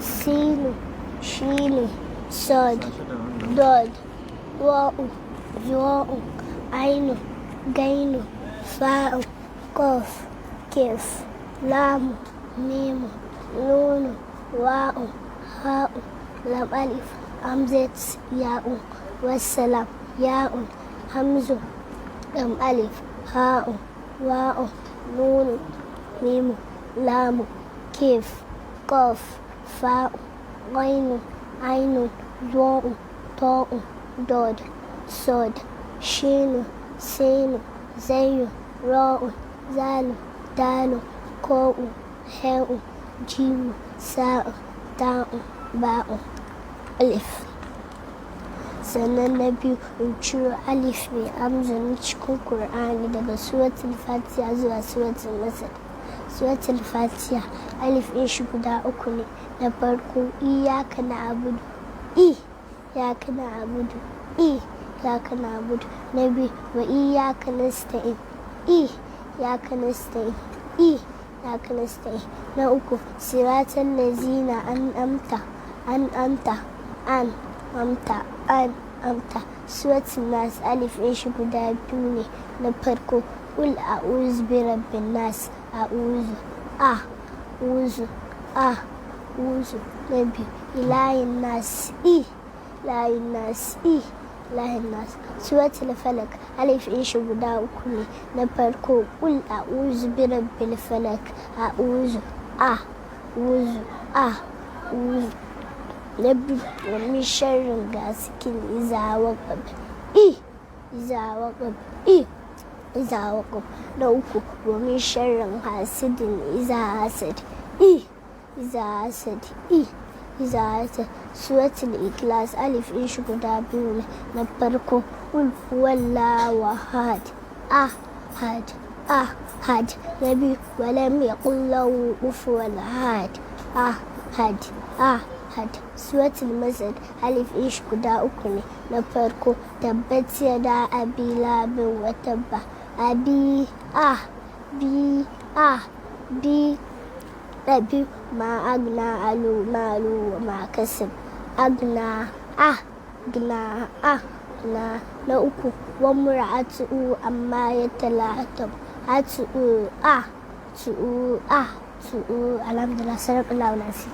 sinu, shinu, sod, dod, wa'u, yu'u, ainu, gainu, fa'u, kof, kef, lamu, mimu, nunu, wa'u, ha'u, lam alif, hamzat, ya'u, wassalam, ya'u, hamzu, lam alif, ha'u, wa'u, nunu, mimu, lamu, kef, kof, fa'u, gainu, ainu, yu'u, ta'u, dod, sod, shinu, sinu, zayu, ra'u, zalu, dalu, ko'u, ha'u, jimu, sa'u, ta'u, ba'u, alif. Sannan na biyu in ciro alif mai amsa na cikin Qur'ani daga suratul Fatiha zuwa suratul Masad. Suratul Fatiha alif ɗin shi guda uku ne. Na farko iyaka na'budu, iyaka na'budu, iyaka na'budu. Na biyu wa iyaka nasta'in, iyaka nasta'in, iyaka nasta'in. Na uku siratal lazina an'amta, amta. Suratul Nas alif ɗin shi guda biyu ne. Na farko قل أعوذ برب الناس أعوذ أعوذ نبي إله الناس إله الناس إله الناس سورة الفلك ألف إيش guda uku ne na farko قل أعوذ برب الفلك أعوذ نبي ومن شر غاسق إذا وقب نوكو ومن شر حاسد إذا حسد إذا حسد سورة الإخلاص ألف إيش guda biyu ne na farko قل هو الله أحد نبي ولم يقل له كفوا أحد سورة المسد ألف إيش guda uku ne na farko tabbat yada abi labin wa tabba abi ɗabi ma agna alu malu wa ma kasib agna na uku wa mura'atu amma ya talatab atu alhamdulillah sadakallahu nasi.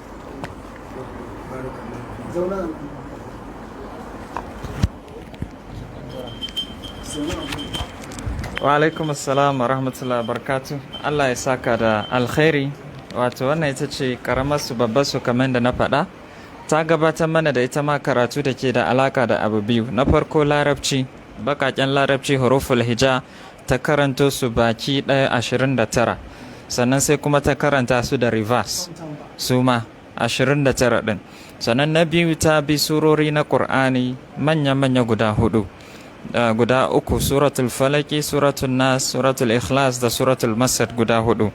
Wa alaikum assalam wa rahmatullahi wa barakatuh. Allah ya saka da alkhairi. Wato wannan ita ce karamar su babbar su kamar da na faɗa. Ta gabatar mana da ita ma karatu da ke da alaka da abu biyu. Na farko larabci, bakaken larabci huruful hija ta karanto su baki 29. Sannan sai kuma ta karanta su da reverse su ma 29 din. Sannan na biyu ta bi surori na Qur'ani manya-manya guda uku, suratul falaki, suratul nas, suratul ikhlas da suratul masad guda 4.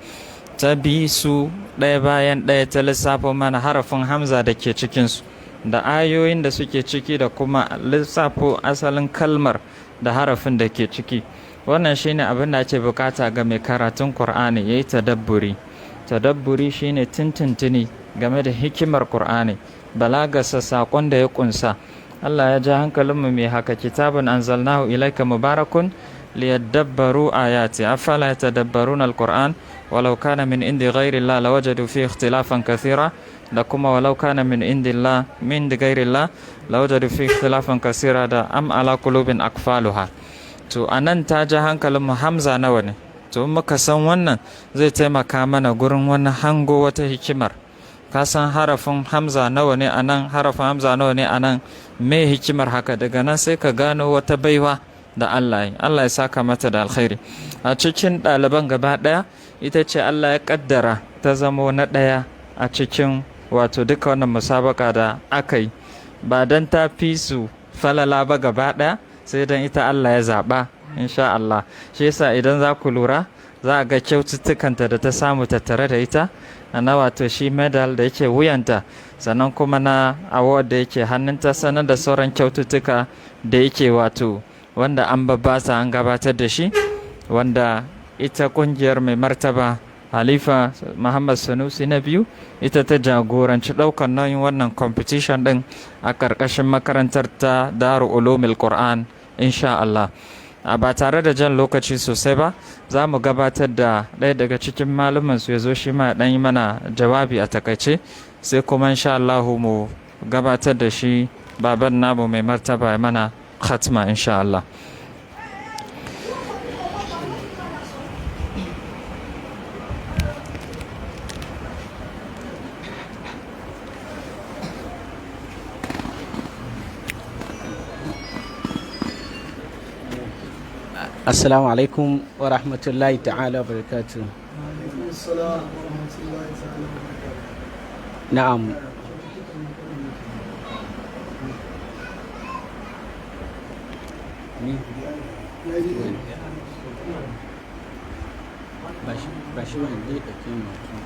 Ta bi su ɗaya bayan ɗaya ta lissafo mana harafin hamza da ke cikinsu da ayoyin da suke ciki da kuma lissafo asalin kalmar da harafin da ke ciki. Wannan shine abin da ake bukata ga mai karatun Qur'ani, yayi tadabburi shine tintintini game da hikimar Qur'ani, balagarsa, sakon da ya kunsa. Allah ya ja hankalinmu mai haka, kitabun anzalnahu ilaika mubarakun liyadabbaru ayati afala yatadabbaruna alquran walau kana min indi ghairi Allah lawajadu fi ikhtilafan kathira, da kuma walau kana min indillah min ghairi Allah lawajadu fi ikhtilafan kathira da am ala qulubin akfaluha. To anan ta ja hankalinmu hamza nawa ne, to muka san wannan zai taimaka mana gurin wani hango wata hikimar. Ka san harafin hamza nawa ne anan, harafin hamza nawa ne anan, me hikimar haka? Daga nan sai ka gano wata baiwa da Allah ya saka mata da alkhairi. A cikin ɗaliban gaba ɗaya ita ce Allah ya kaddara ta zamo na ɗaya a cikin wato duka wannan musabaka da aka yi, ba don ta fi su falala ba gaba ɗaya, sai don ita Allah ya zaɓa insha Allah. Shi yasa idan za ku lura za a ga kyaututtukanta da ta samu tattare da ita, na wato shi medal da yake wuyanta, sannan kuma na award da yake hannunta, sannan da sauran kyaututtuka da yake wato wanda an babbasa an gabatar da shi, wanda ita kungiyar mai martaba Halifa Muhammad Sanusi na biyu ita ta jagoranci ɗaukar nauyin wannan competition ɗin a ƙarƙashin makarantar ta Daru Ulumil Qur'an insha Allah. Ba tare da jan lokaci sosai ba, za mu gabatar da ɗaya daga cikin malaman su ya zo shi ma ɗan yi mana jawabi a takaice, sai kuma insha Allah mu gabatar da shi baban namu mai martaba ya mana khatma insha Allah. Assalamu alaikum wa rahmatullahi ta'ala wa barakatuh. Na'am. Bashi wani dai ɗauke mutum.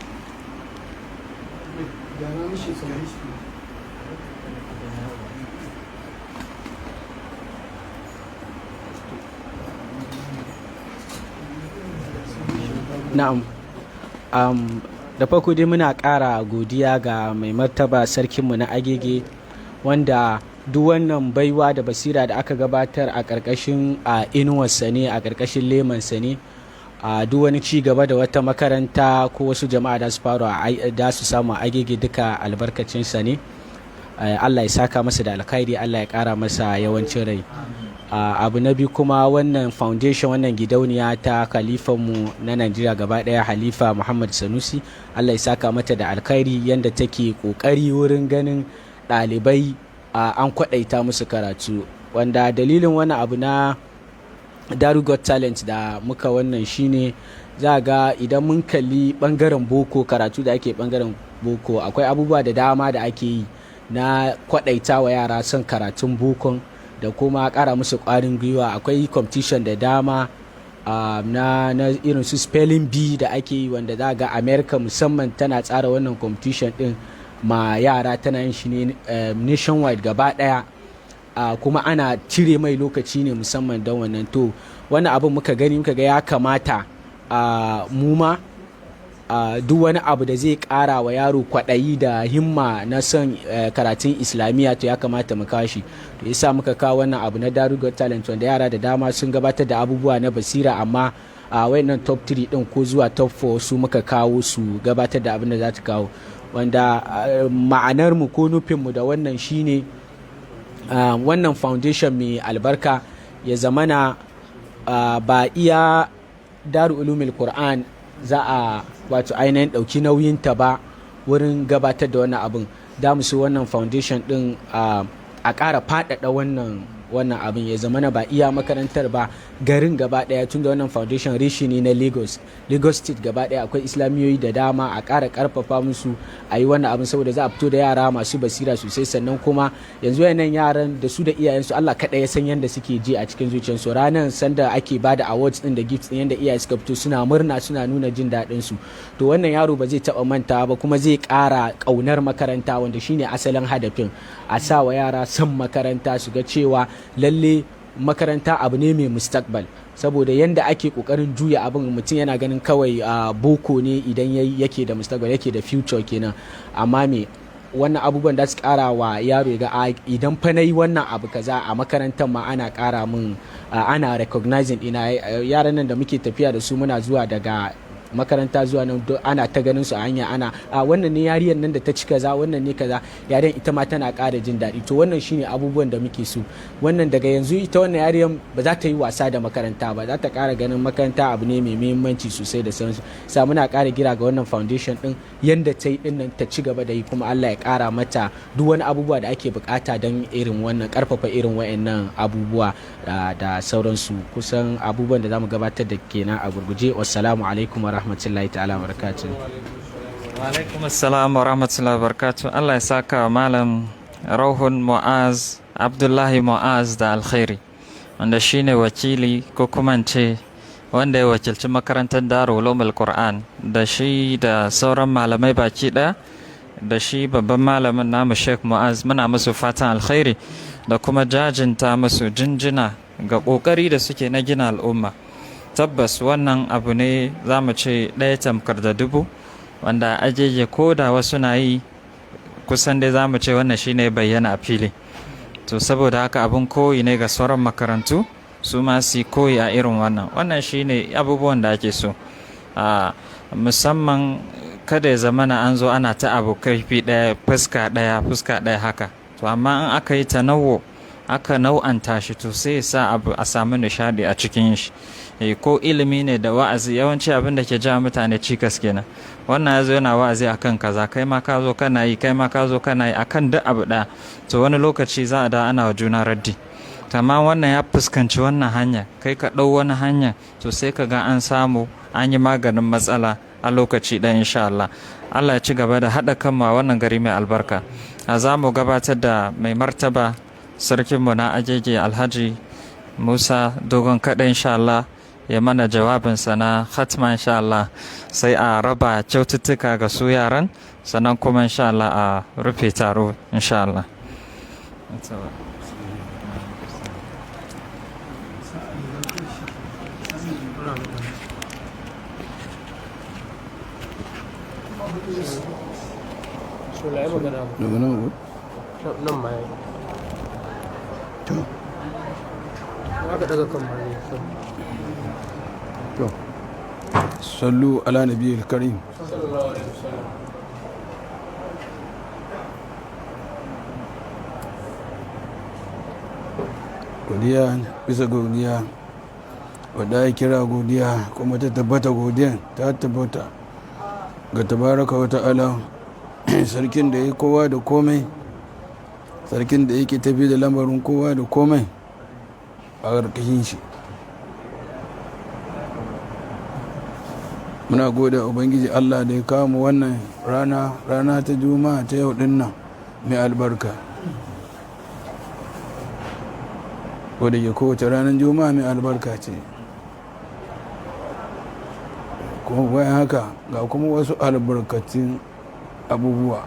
Na'am. Da farko dai muna ƙara godiya ga mai martaba sarkinmu na Agege, wanda duk wannan baiwa da basira da aka gabatar a ƙarƙashin inuwarsa ne, a ƙarƙashin lemansa ne, a duk wani ci gaba da wata makaranta ko wasu jama'a da su faru da su samu agege duka albarkacinsa ne. Allah ya saka masa da alkhairi, Allah ya kara masa yawancin rai. Abu na biyu kuma wannan foundation, wannan gidauniya ta mu na Najeriya gaba daya, Halifa Muhammad Sanusi, Allah ya saka mata da alkhairi yanda take kokari wurin ganin ɗalibai an kwaɗaita musu karatu, wanda dalilin wani abu na Daru Got Talent da muka wannan shine za ga idan mun kalli bangaren boko, karatu da ake bangaren boko, akwai abubuwa da dama da ake yi na kwaɗaita wa yara son karatun bokon da kuma ƙara musu ƙwarin gwiwa. Akwai competition da dama na irin su spelling bee da ake yi, wanda za ga America musamman tana tsara wannan competition din ma yara, tana yin shi ne nationwide gaba daya, kuma ana cire mai lokaci ne musamman don wannan. To wani abin muka gani muka ga ya kamata mu ma duk wani abu da zai kara wa yaro kwaɗayi da himma na son karatun islamiyya, to ya kamata mu kawo shi. To yasa muka kawo wannan abu na Daru Got Talent, wanda yara da dama sun gabatar da abubuwa na basira, amma wayannan top 3 din ko zuwa top 4 su muka kawo su gabatar da abin da za ta kawo, wanda ma'anar mu ko nufin mu da wannan shine wannan foundation mai albarka ya zamana ba iya Daru Ulumul Qur'an za a wato ainihin ɗauki nauyinta ba wurin gabatar da wannan abin. Da musu wannan foundation din a ƙara faɗaɗa wannan abin, ya zama na ba iya makarantar ba, garin gaba daya, tun da wannan foundation rishi ne na Lagos State gaba daya, akwai islamiyoyi da dama, a ƙara ƙarfafa musu a yi wannan abin saboda za a fito da yara masu basira sosai. Sannan kuma yanzu yanan yaran da su da iyayensu, Allah kaɗai ya san yadda suke ji a cikin zuciyarsu. Ranar sanda ake bada awards din da gifts din, yadda iyaye suka fito suna murna, suna nuna jin daɗin su. To wannan yaro ba zai taɓa manta ba, kuma zai ƙara ƙaunar makaranta, wanda shine asalin hadafin, a sa wa yara son makaranta, su ga cewa lalle makaranta abu ne mai mustakbal. Saboda yanda ake kokarin juya abin, mutum yana ganin kawai boko ne idan yake da mustakbal, yake da future kenan, amma me wannan abubuwan da su kara wa yaro ya ga idan fa nayi wannan abu kaza a makarantar ma ana kara min, ana recognizing ina. Yaran nan da muke tafiya da su, muna zuwa daga makaranta zuwa nan, ana ta ganin su a hanya, ana wannan ne yariyar nan da ta ci kaza, wannan ne kaza, yaren ita ma tana ƙara jin daɗi. To wannan shine abubuwan da muke so. Wannan daga yanzu ita wannan yariyar ba za ta yi wasa da makaranta ba, za ta ƙara ganin makaranta abu ne mai muhimmanci sosai da sauransu. Sa muna ƙara gira ga wannan foundation din, yanda ta yi dinnan ta ci gaba da yi, kuma Allah ya ƙara mata duk wani abubuwa da ake bukata don irin wannan, ƙarfafa irin wayannan abubuwa da sauransu. Kusan abubuwan da zamu gabatar da kenan a gurguje. Wassalamu alaikum wa rahmatullahi ta'ala wa barakatuh. Wa alaikum assalam wa rahmatullahi wa barakatuh. Allah ya saka Malam Rauhun Mu'az Abdullahi Mu'az da alkhairi, wanda shine wakili ko kuma ce wanda ya wakilci makarantar Darul Ulumul Qur'an, da shi da sauran malamai baki daya, da shi babban malamin namu Sheikh Mu'az. Muna musu fatan alkhairi da kuma jajinta musu jinjina ga kokari da suke na gina al'umma. Tabbas wannan abu ne za mu ce ɗaya tamkar da dubu, wanda ajeje ko da wasu na yi, kusan dai za mu ce wannan shine bayyana a fili. To saboda haka abin koyi ne ga sauran makarantu, su ma su koyi a irin wannan shine abubuwan da ake so. Musamman kada ya zamana an zo ana ta abu kaifi ɗaya, fuska ɗaya haka. To amma in aka yi tanawo, aka nau'anta shi, to sai sa abu a samu nishadi a cikin shi. Ko ilimi ne da wa'azi, yawanci abin da ke ja mutane cikas kenan. Wannan ya zo yana wa'azi akan kaza, kai ma ka zo kana yi, akan duk abu ɗaya. To wani lokaci za a da ana wa juna raddi. Amma wannan ya fuskanci wannan hanya, kai ka ɗau wani hanya, to sai ka ga an samu an yi maganin matsala a lokaci ɗaya insha Allah. Allah ya ci gaba da haɗa kanmu a wannan gari mai albarka. Za mu gabatar da mai martaba sarkinmu na Agege Alhaji Musa Dogon kaɗai insha Allah, ya mana jawabinsa na khatma insha Allah, sai a raba kyaututtuka ga su yaran, sannan kuma insha Allah a rufe taro insha Allah. sallu ala nabiyil karim. Godiya bisa godiya, wadda ya kira godiya kuma ta tabbata godiyan ta tabbata ga tabaraka wa ta'ala, sarkin da ya kowa da komai, sarkin da yake tafi da lamarin kowa da komai a ƙarƙashin shi. Muna gode ubangiji Allah da ya kawo mu wannan rana ta juma'a ta yau dinnan mai albarka, wadda ke kowace ranar juma'a mai albarka ce. Kuma bayan haka ga kuma wasu albarkacin abubuwa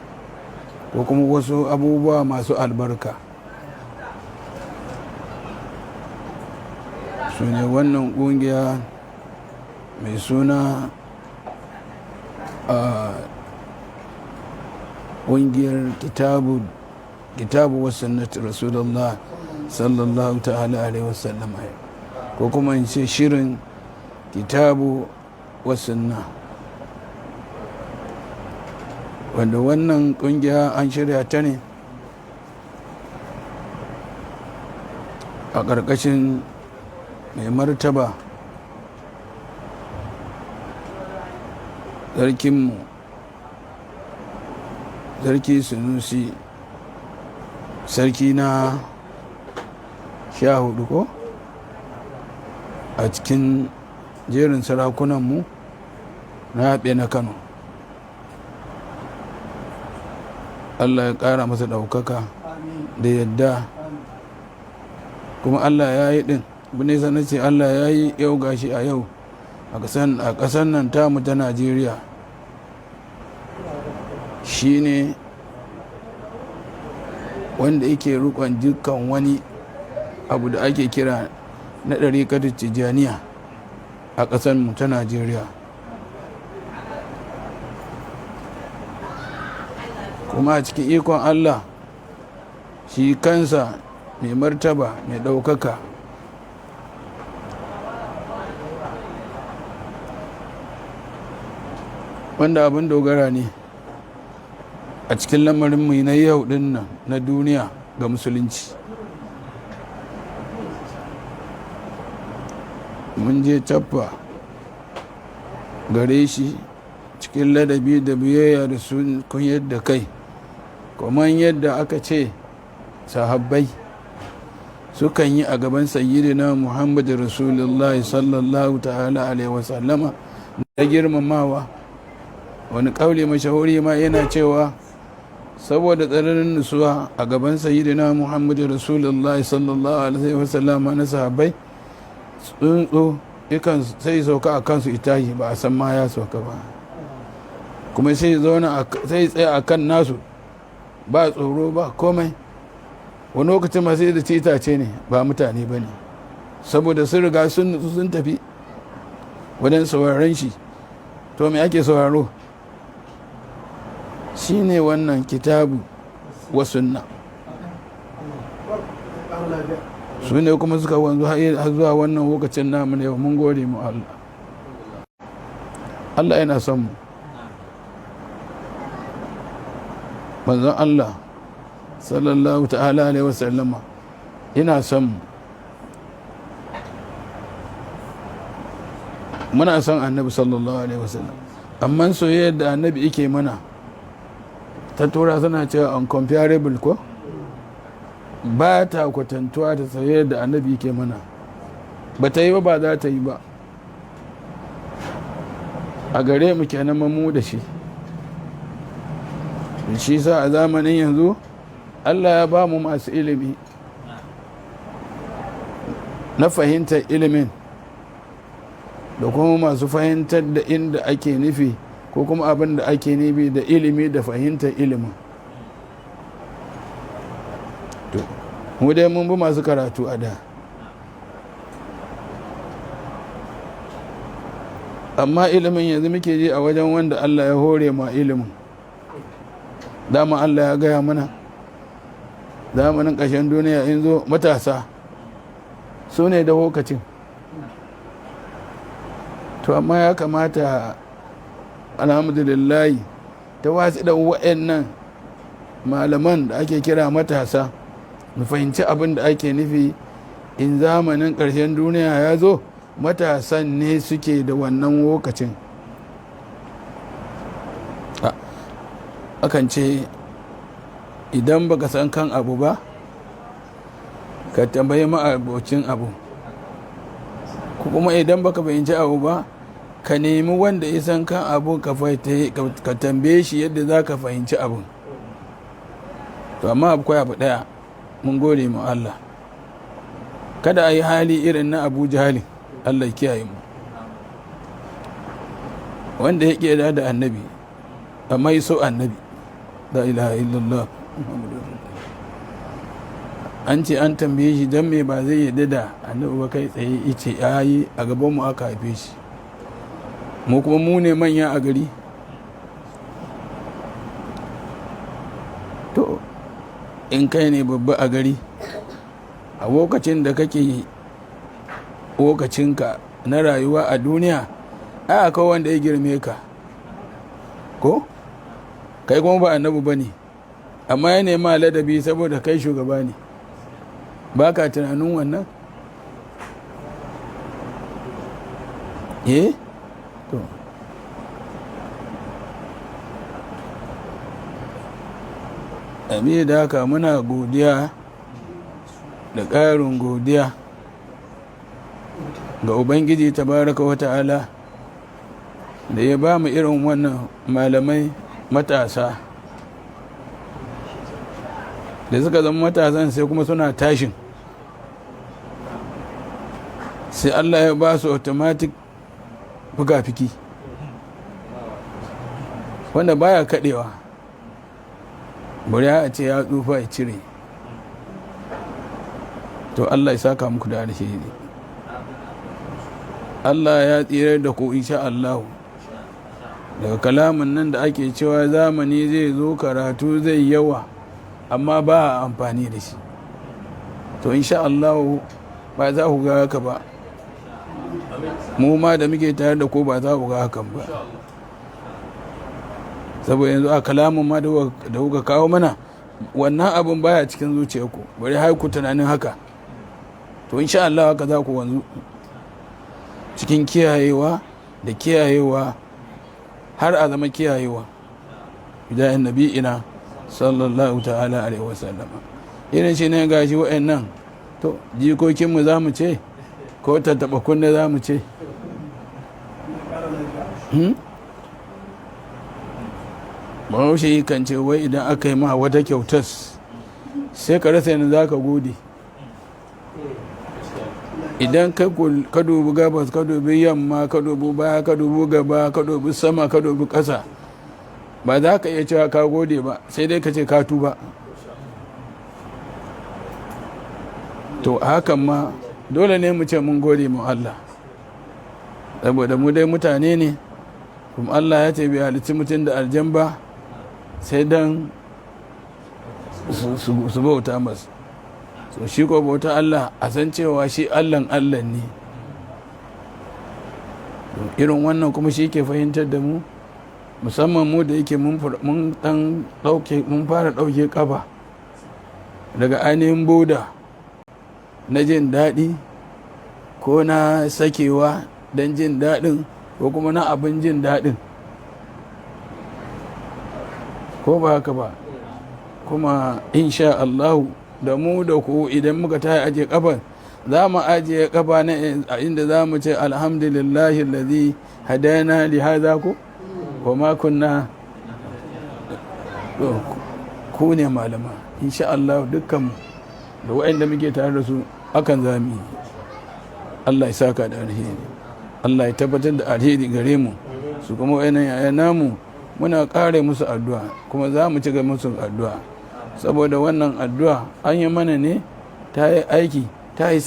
ko kuma wasu abubuwa masu albarka, su ne wannan ƙungiya mai suna a ƙungiyar kitabu wasu sunnati Rasulullah Sallallahu ta'ala Alaihi wasallam, ko kuma in ce shirin kitabu wasu sunna, wanda wannan ƙungiya an shirya ta ne a ƙarƙashin mai martaba sarkinmu, sarki Sunusi, sarki na 14 ko a cikin jerin sarakunanmu na haɓe na Kano. Allah ya ƙara masa ɗaukaka da yadda, kuma Allah ya yi ɗin bane sanar ce Allah ya yi yau gashi a yau a ƙasar nan tamu ta Najeriya shi ne wanda yake rukon dukkan wani abu da ake kira na ɗariƙar Tijjaniya a ƙasar mu ta Najeriya. Kuma a cikin ikon Allah shi kansa mai martaba mai ɗaukaka wanda abin dogara ne a cikin lamarinmu na yau din nan na duniya ga musulunci. Mun je tabba gare shi cikin ladabi da biyayya da sun kunyar da kai, kuma yadda aka ce sahabbai sukan yi a gaban sayyidina Muhammadu Rasulullahi Sallallahu ta'ala Alaihi wasallama da girmamawa. Wani ƙauli mashahuri ma yana cewa saboda tsananin nutsuwa a gaban sayyidina Muhammadu Rasulullahi Sallallahu Alaihi wasallama na sahabbai, tsuntsu yakan sai sauka a kansu itahi ba a san ma ya sauka ba, kuma sai zauna sai tsaya a kan nasu ba tsoro ba komai. Wani lokacin ma sai da itace ne ba mutane ba ne, saboda sun riga sun nutsu sun tafi wajen sauraron shi. To me ake sauraro? Shi ne wannan kitabu wa sunna, su ne kuma suka wanzu har zuwa wannan lokacin namu ne. Mun gode mu Allah. Allah yana son mu, manzon Allah Sallallahu ta'ala Alaihi wasallama ina son mu, muna son annabi Sallallahu Alaihi wasallam, amma soyayyar da annabi yake mana ta tura suna cewa uncomparable ko ba ta kwatantuwa da soyayyar da annabi yake mana. Ba ta yi ba za ta yi ba a gare mu kenan mu da shi. Shi sa a zamanin yanzu Allah ya ba mu masu ilimi na fahimtar ilimin da kuma masu fahimtar da inda ake nufi ko kuma abin da ake nufi da ilimi da fahimtar ilimin. Mu dai mun bi masu karatu a da, amma ilimin yanzu muke ji a wajen wanda Allah ya hore ma ilimin. Dama Allah ya gaya mana zamanin ƙarshen duniya in zo matasa su ne da lokacin. to amma ya kamata alhamdulillah ta wasu da wa'annan malaman da ake kira matasa mu fahimci abin da ake nufi in zamanin ƙarshen duniya ya zo matasan ne suke da wannan lokacin. Akan ce idan baka san kan abu ba ka tambayi ma'abocin abu, kuma idan baka fahimci abu ba ka nemi wanda ya san kan abu ka tambaye shi yadda za ka fahimci abu. To amma akwai abu daya, mun gode mu Allah, kada a yi hali irin na Abu Jahali, Allah kiyaye mu, wanda ya ƙeda da annabi amma yi so annabi, la ilaha illallah. An ce an tambaye shi don me ba zai yadda da annabi ba kai tsaye, ice yayi a gaban mu aka haife shi, mu kuma mu ne manya a gari. To in kai ne babba a gari a lokacin da kake lokacinka na rayuwa a duniya, ai akwai wanda ya girme ka ko kai kuma ba annabi ba ne, amma ya nema ladabi saboda kai shugaba ne, ba ka tunanin wannan? To abi da haka muna godiya da ƙarin godiya ga Ubangiji tabaraka wa ta'ala da ya ba mu irin wannan malamai matasa da suka zama matasan sai kuma suna tashin, sai Allah ya ba su automatic fuka-fiki wanda baya kadewa, bari a ce ya tsufa ya cire. To Allah ya saka muku da alheri, Allah ya tsira da ku insha Allah daga kalamin nan da ake cewa zamani zai zo karatu zai yawa amma ba a amfani da shi. To insha Allah ba za ku ga haka ba, mu ma da muke tare da ku ba za ku ga hakan ba, saboda yanzu a kalamin ma da kuka kawo mana wannan abin baya cikin zuciyarku, bari har ku tunanin haka. To insha Allah haka za ku wanzu cikin kiyayewa da kiyayewa har a zama kiyayewa bidayen nabi'ina sallallahu ta'ala alaihi wasallama. Irin shi ne gashi wa'annan, to jikokinmu za mu ce ko tattaɓa kunne za mu ce? Bahaushe kan ce wai idan aka yi ma wata kyautas sai ka rasa yana za ka gode. Idan ka dubi gabas, ka dubi yamma, ka dubi baya, ka dubi gaba, ka dubi sama, ka dubi ƙasa, ba za ka iya cewa ka gode ba, sai dai ka ce ka tuba. To hakan ma dole ne mu ce mun gode mu Allah, saboda mu dai mutane ne, kuma Allah ya ce bai halitti mutum da aljan ba sai dan su bauta masu. So shi ko bauta Allah a san cewa shi Allahn Allah ne. Irin wannan kuma shi ke fahimtar da mu, musamman mu da yake mun fara ɗauke ƙafa daga ainihin boda na jin daɗi ko na sakewa don jin daɗin ko kuma na abin jin daɗin, ko ba haka ba. Kuma insha Allahu da mu da ku idan muka ta ajiye kafan, za mu ajiye kafa na inda za mu ce alhamdulillahi alladhi hadana li hadha ku wa ma kunna. Ku ne malama insha Allah, dukkan da waɗanda muke tare da su akan zami. Allah ya saka da alheri, Allah ya tabbatar da alheri gare mu, su kuma waɗannan yaya namu muna kare musu addu'a, kuma za mu ci gaba musu addu'a, saboda wannan addu'a an yi mana ne ta yi aiki, ta yi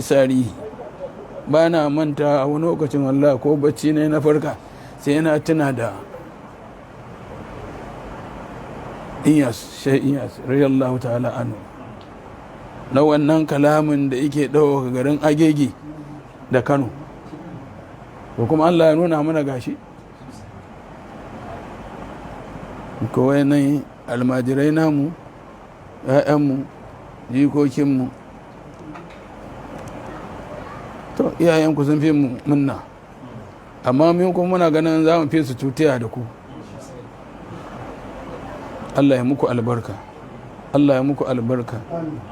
sarihi. Ba na manta a wani lokacin wallah ko bacci ne na farka sai yana tuna da Iyas radiyallahu ta'ala anhu, na wannan kalamin da yake ɗauka garin Agege da Kano. to kuma Allah ya nuna mana gashi ko wayannan almajirai namu, ‘ya'yanmu, jikokinmu, to iyayenku sun fi mu munna, amma min kuma muna ganin za mu fi su tutiya da ku. Allah ya muku albarka, Allah ya muku albarka,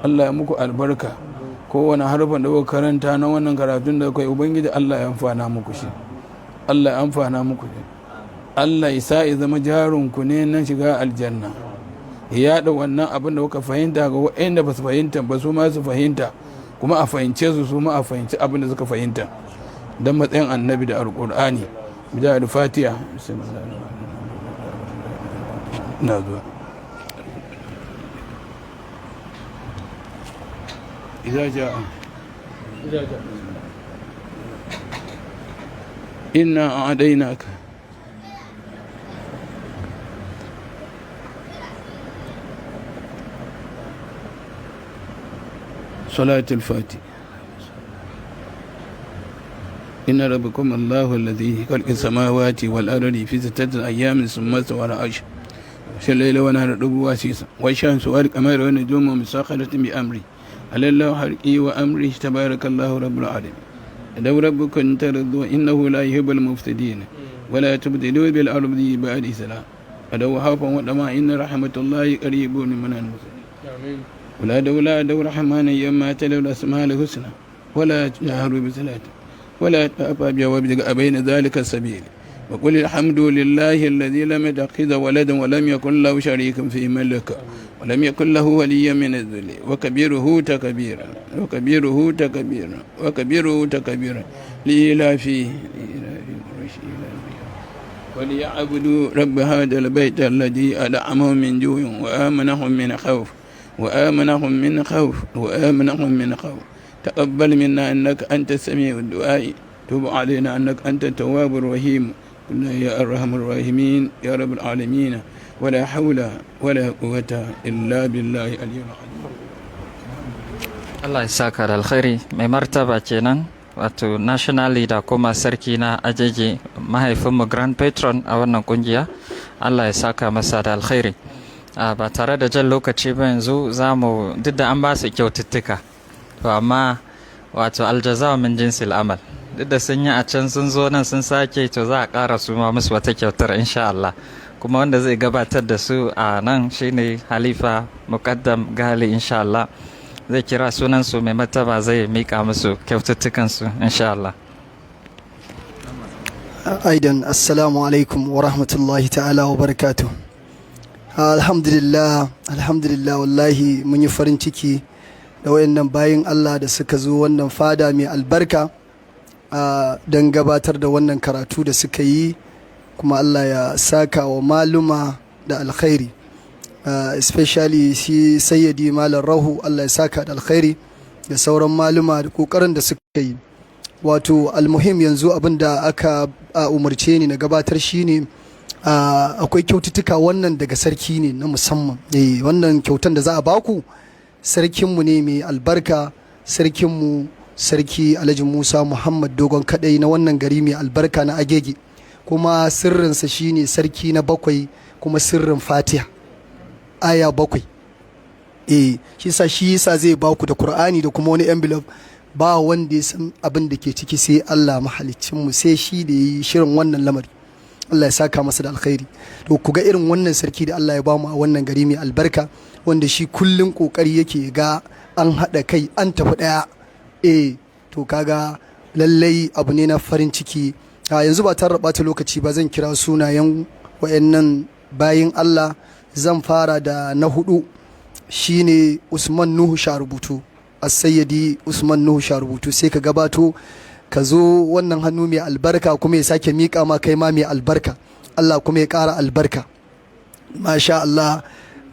Allah ya muku albarka. Kowane harfin da kuka karanta na wannan karatun da kai Ubangiji Allah ya amfana muku shi, Allah ya amfana muku shi. Allah ya sa ya zama jarunku ne na shiga aljanna, ya yaɗa wannan abin da kuka fahimta ga waɗanda ba su fahimta ba su ma su fahimta, kuma a fahimce su ma a fahimci abin da suka fahimta don matsayin annabi da alƙur'ani. Bija da fatiha na zuwa إذا جاء إنا أعديناك صلاة الفاتحة. إن ربكم الله الذي خلق السماوات والأرض في 6 أيام ثم استوى على العرش الليل ونهار واسيسا والشمس والقمر والنجوم مسخرة بأمره على الله حرقي وأمره تبارك الله رب العالمين. لو ربكم ترضوا إنه لا يحب المفسدين ولا تبدلوا بالأرض بعد سلام ولو خوفا وطمعا إن رحمة الله قريب من المحسنين. ولا دو رحمن يما تلو الأسماء الحسنى ولا تجهروا بصلاته ولا تأبى بجواب بين ذلك السبيل وقل الحمد لله الذي لم يتخذ ولدا ولم يكن له شريك في ملكه ولم يكن له وليا من الذل وكبيره تكبيرا لإلافه وليعبدوا رب هذا البيت الذي أدعمهم من جوع وآمنهم من خوف تقبل منا إنك أنت السميع الدعاء تب علينا أنك أنت التواب الرحيم يا أرحم الراحمين يا رب العالمين ولا حول ولا قوة إلا بالله العلي العظيم. Allah ya saka da alkhairi. Mai martaba kenan, wato national leader kuma sarki na ajeje, mahaifinmu grand patron a wannan kungiya. Allah ya saka masa da alkhairi. Ba tare da jan lokaci ba yanzu za mu, duk da an ba su kyaututtuka, to amma wato aljaza min jinsil amal, duk da sun yi a can sun zo nan sun sake, to za a ƙara su ma musu wata kyautar insha Allah. Kuma wanda zai gabatar da su a nan shine Halifa Muqaddam Gali insha Allah. Zai kira sunansu, mai martaba zai mika musu kyaututtukansu insha Allah. Aidan assalamu alaikum wa rahmatullahi ta'ala wa barakatuh. Alhamdulillah wallahi mun yi farin ciki da wayannan bayin Allah da suka zo wannan fada mai albarka don gabatar da wannan karatu da suka yi, kuma Allah ya saka wa maluma da alkhairi, especially shi sayyidi malam rahu, Allah ya saka da alkhairi da sauran maluma da kokarin da suka yi. Wato almuhim yanzu abin da aka umarce ni na gabatar shine akwai kyaututtuka, wannan daga sarki ne na musamman. Wannan kyautan da za a baku sarkinmu ne mai albarka, sarkinmu sarki Alhaji Musa Muhammad Dogon Kadai na wannan gari mai albarka na Agege, kuma sirrinsa shine sarki na 7 kuma sirrin Fatiha aya 7. shi yasa zai baku da Qur'ani da kuma wani envelope, ba wanda ya san abin da ke ciki sai Allah mahaliccinmu, sai shi da yi shirin wannan lamari. Allah ya saka masa da alkhairi. To ku ga irin wannan sarki da Allah ya bamu a wannan gari mai albarka, wanda shi kullum kokari yake ga an haɗa kai an tafi ɗaya. To kaga lallai abu ne na farin ciki. Yanzu ba tare ɓata lokaci ba, zan kira sunayen wayannan bayin Allah. Zan fara da na 4 shine Usman Nuhu Sharubutu, as-sayyidi Usman Nuhu Sharubutu. Sai ka gabato ka zo wannan hannu mai albarka, kuma ya sake miƙa ma kai ma mai albarka, Allah kuma ya ƙara albarka. Masha Allah,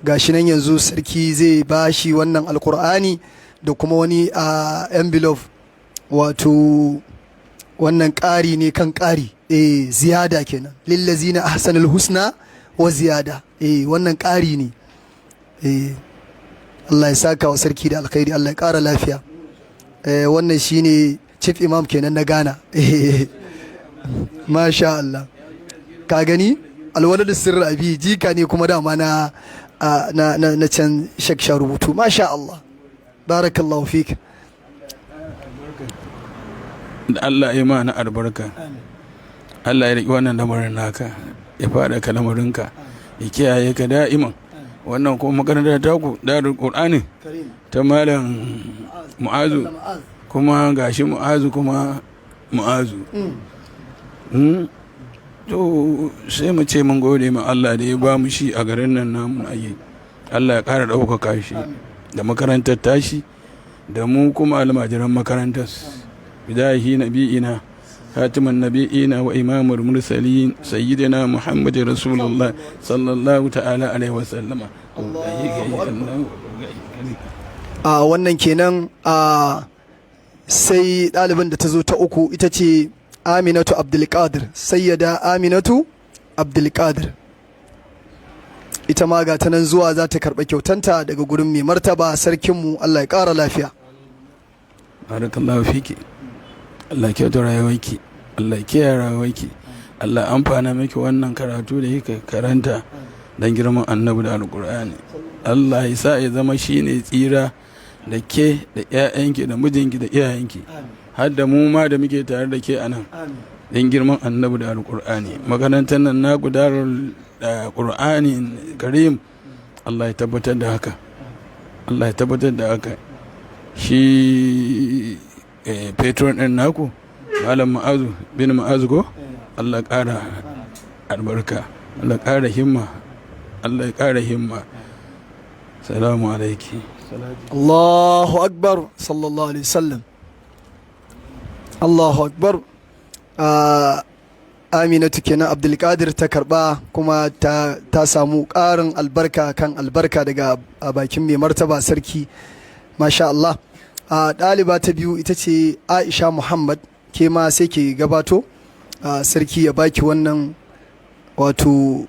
gashi nan yanzu sarki zai bashi wannan alkur'ani da kuma wani envelope, wato wannan ƙari ne kan ƙari, ziyada kenan, lillazina ahsanul husna wa ziyada. Wannan ƙari ne. Allah ya saka wa sarki da alkhairi, Allah ya ƙara lafiya. Wannan shine chief imam kenan na Ghana. masha Allah, ka gani alwaladu sirri abi jika ne kuma dama na can shaksha rubutu. Masha Allah, barakallahu fik. da Allah ya mana albarka, Allah ya riƙe wannan lamarin naka, ya faɗa ka lamarinka, ya kiyaye ka da'iman. Wannan kuma makarantar taku darul Qur'ani ta malam Mu'azu, kuma gashi Mu'azu kuma Mu'azu. To sai mu ce mun gode ma Allah da ya ba mu shi a garin nan namu ayi. Allah ya ƙara ɗaukaka shi da makarantar tashi da mu kuma almajiran makarantar. bidahi nabi'ina khatiman nabi'ina wa imamul mursalin sayyidina Muhammad Rasulullah sallallahu ta'ala alaihi wa sallama. A wannan kenan sai ɗalibin da ta zo ta uku ita ce Aminatu Abdulkadir, sayyada Aminatu Abdulkadir. Ita ma ga ta nan zuwa za ta karɓa kyautanta daga gurin mai martaba sarkinmu. Allah ya ƙara lafiya. Barakallahu fiki. Allah kyauta rayuwarki, Allah kiyaye rayuwarki, Allah amfana miki wannan karatu da yake karanta don girman annabi da alƙur'ani. Allah ya sa ya zama shine tsira da ke da 'ya'yanki da mijinki da iyayenki, har da mu ma da muke tare da ke a nan don girman annabi da alƙur'ani. Makarantar nan na gudanar da ƙur'ani karim, Allah ya tabbatar da haka, Allah ya tabbatar da haka. Shi patron ɗin naku malam Ma'azu bin Ma'azu ko, Allah ƙara albarka, Allah ƙara himma, Allah ya ƙara himma. Salamu alaiki. Allahu akbar, sallallahu alaihi wasallam. Allahu akbar. Aminatu kenan Abdulkadir ta karba, kuma ta samu ƙarin albarka kan albarka daga bakin mai martaba sarki. Masha Allah. Ɗaliba ta biyu ita ce Aisha Muhammad, ke ma sai ke gabato, sarki ya baki wannan wato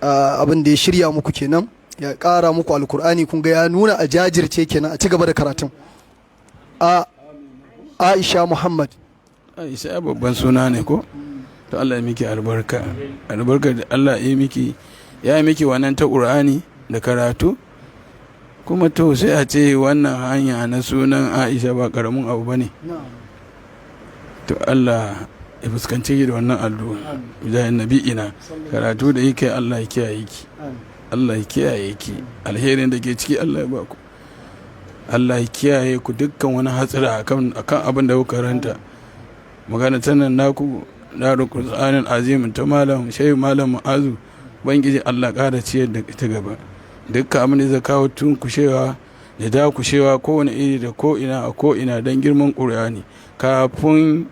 abin da ya shirya muku kenan, ya ƙara muku alkur'ani. kun ga ya nuna a jajirce kenan a ci gaba da karatun. Aisha Muhammad. Aisha babban suna ne ko? To Allah ya miki albarka, albarka da Allah ya miki wannan ta Qur'ani da karatu. Kuma to sai a ce wannan hanya na sunan Aisha ba karamin abu bane. To Allah ya fuskanci da wannan addu'a da nabi'ina, karatu da yake Allah ya kiyaye ki, Allah ya kiyaye ki, alherin da ke ciki Allah ya baku, Allah ya kiyaye ku dukkan wani hatsira akan abin da kuka karanta. Magana tanan naku darul Qur'anil azim ta malam Shehu Malam Mu'azu, bangiji Allah ƙara ciyar da ita gaba. Dukkan abin da zai kawo tunkushewa da dakushewa kowane iri da ko'ina a ko'ina don girman ƙur'ani, kafin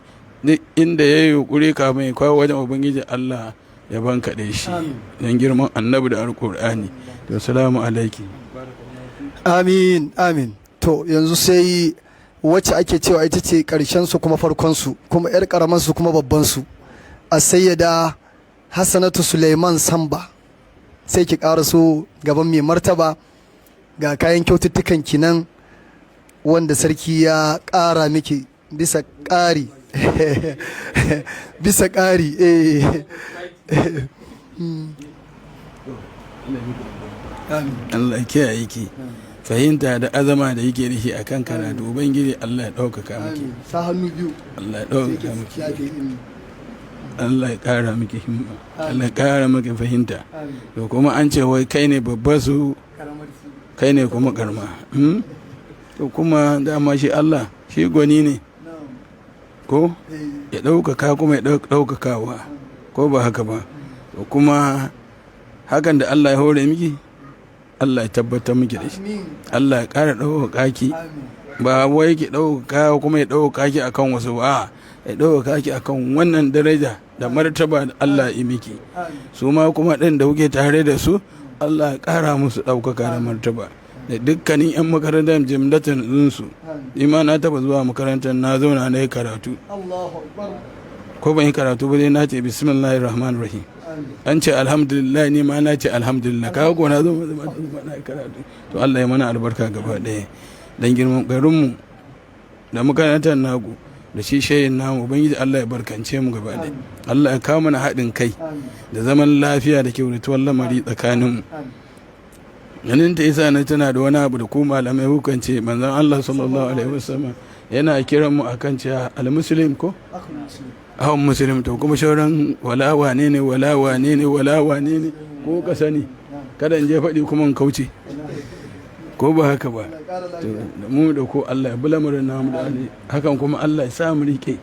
inda ya yi yukuri kafin ya kawo wajen ubangiji Allah ya bankaɗe shi don girman annabi da alƙur'ani. To salamu alaiki. Amin, amin. To yanzu sai wacce ake cewa ita ce ƙarshen su kuma farkon su kuma 'yar ƙaraman su kuma babban su, a sayyada Hassanatu Suleiman Samba. Sai ki so gaban mai martaba, ga kayan kyaututtukan kinan wanda sarki ya ƙara miki bisa ƙari bisa ƙari. Allah ya kiyaye ki, fahimta da azama da yake da shi akan karatu, ubangiji Allah ya ɗaukaka miki, sa hannu biyu, Allah ya ɗaukaka miki, Allah ya ƙara miki himma, Allah ya ƙara miki fahimta. To kuma an ce wai kai ne babba su, kai ne kuma karma. To kuma dama shi Allah shi gwani ne ko ya ɗaukaka kuma ya ɗaukakawa, ko ba haka ba. To kuma hakan da Allah ya hore miki, Allah ya tabbatar miki da shi, Allah ya ƙara ɗaukaka ki, ba wai ki ɗaukaka kuma ya ɗaukaka ki akan wasu ba, ya ɗaukaka ki akan wannan daraja da martaba da Allah ya miki. Su ma kuma ɗin da kuke tare da su, Allah ya ƙara musu ɗaukaka da martaba, da dukkanin 'yan makarantar jimlatan ɗinsu. Ima na taɓa zuwa makarantar na zauna na yi karatu, ko ban yi karatu ba dai na ce bismillahir rahmanir rahim, an ce alhamdulillah, ni ma na ce alhamdulillah, kawo ko na zo na yi karatu. To Allah ya mana albarka gaba ɗaya don girman garinmu da makarantar nagu, da shi shayin namu ubangiji Allah ya barkance mu gaba da Allah ya kawo mana haɗin kai da zaman lafiya da kyautatuwar lamari tsakaninmu. Ganin ta isa na tana da wani abu da ku malamai hukance manzon Allah sallallahu alaihi wasallam yana kiran mu akan cewa al-muslim ko ahun muslim, to kuma shauran wala wane ne ko ka sani kada in je faɗi kuma in kauce ko ba haka ba. Da mu da ko Allah ya bula murin namu da ali hakan kuma Allah ya sa mu rike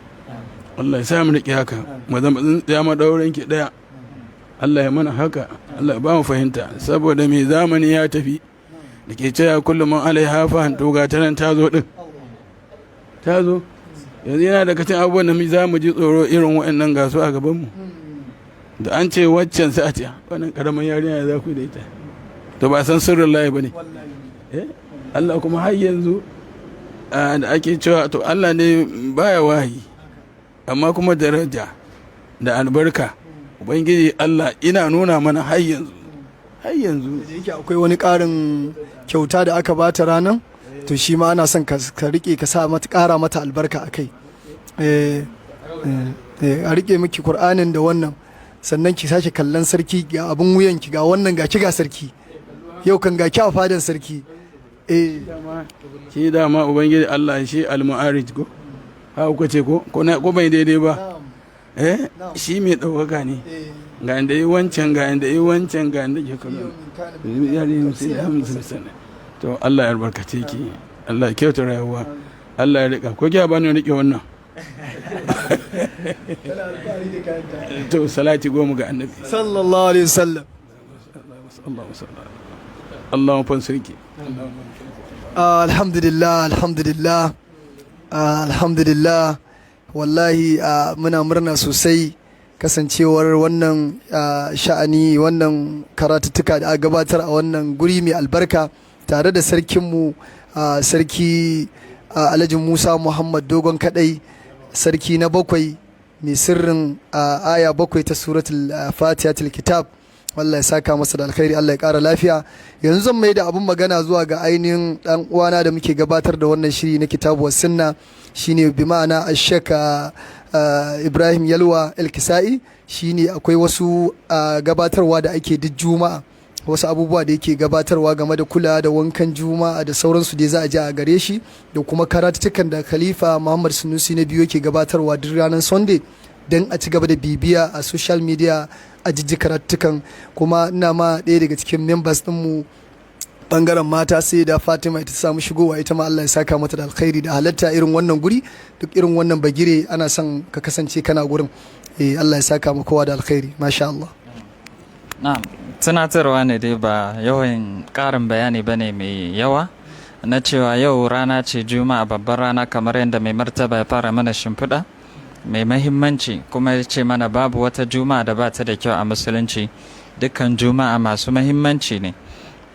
haka mu zama tsintsiya madaurin ki daya. Allah ya mana haka, Allah ya ba mu fahimta, saboda mai zamani ya tafi da ke cewa kullum man alaiha fahan to ga tanan ta zo yanzu yana daga cikin abubuwan da za mu ji tsoro irin waɗannan gasu a gabanmu da an ce waccan sai a ce wannan karamin yarinya za ku da ita, to ba san sirrin layi ba ne. Allah kuma har yanzu da ake cewa to Allah ne baya wahayi amma kuma daraja da albarka ubangiji Allah ina nuna mana har yanzu da yake akwai wani ƙarin kyauta da aka bata ranar, to shi ma ana son ka rike ka sa mata ƙara mata albarka a kai. A rike miki Qur'anin da wannan, sannan ki sake kallon sarki ga abin wuyanki ga wannan ga ki ga sarki yau kan ga ki a fadan sarki. Shi dama ubangiji Allah shi al-mu'arij ko haka kuka ce ko bai daidai ba. Shi mai ɗaukaka ne ga inda yi wancan ga inda ke kallon to Allah ya albarkace ki, Allah ya kyauta rayuwa, Allah ya rika ko kiya bani rike wannan to salati goma ga annabi sallallahu alaihi wasallam. Allahumma fansirki. Alhamdulillah wallahi muna murna sosai kasancewar wannan sha'ani, wannan karatuttuka da aka gabatar a wannan guri mai albarka tare da sarkinmu sarki Alhaji Musa Muhammad Dogon Kadai, sarki na 7 mai sirrin aya 7 ta suratul Fatihatul Kitab. Allah ya saka masa da alkhairi, Allah ya kara lafiya. Yanzu zan mai da abun magana zuwa ga ainihin dan uwana da muke gabatar da wannan shiri na Kitabu was Sunna, shine bi ma'ana Sheikh Ibrahim Yalwa El-Kisa'i. Shine akwai wasu gabatarwa da ake duk Juma'a, wasu abubuwa da yake gabatarwa game da kula da wankan Juma'a da sauransu dai za a ji a gare shi, da kuma karatutukan da Khalifa Muhammad Sunusi na biyu yake gabatarwa duk ranar Sunday, don a ci gaba da bibiya a social media a jijji karatukan. Kuma ina ma ɗaya daga cikin members ɗinmu bangaren mata sai da Fatima ita samu shigowa, ita ma Allah ya saka mata da alkhairi da halatta irin wannan guri, duk irin wannan bagire ana son ka kasance kana gurin. Allah ya saka mu kowa da alkhairi, masha Allah. Na'am, tunatarwa ne dai ba yawan ƙarin bayani bane mai yawa na cewa yau rana ce Juma'a, babbar rana kamar yadda mai martaba ya fara mana shimfiɗa mai mahimmanci, kuma ya ce mana babu wata Juma'a da ba ta da kyau a musulunci, dukkan Juma'a masu mahimmanci ne.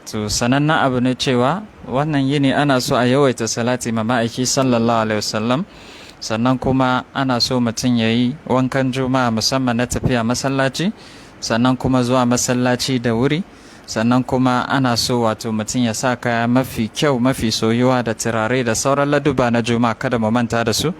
To sanannen abu ne cewa wannan yini ana so a yawaita salati ma ma'aiki sallallahu alaihi wasallam, sannan kuma ana so mutum ya yi wankan Juma'a musamman na tafiya masallaci, sannan kuma zuwa masallaci da wuri, sannan kuma ana so wato mutum ya sa kaya mafi kyau mafi soyuwa da turare da sauran laduba na Juma'a, kada mu manta da su.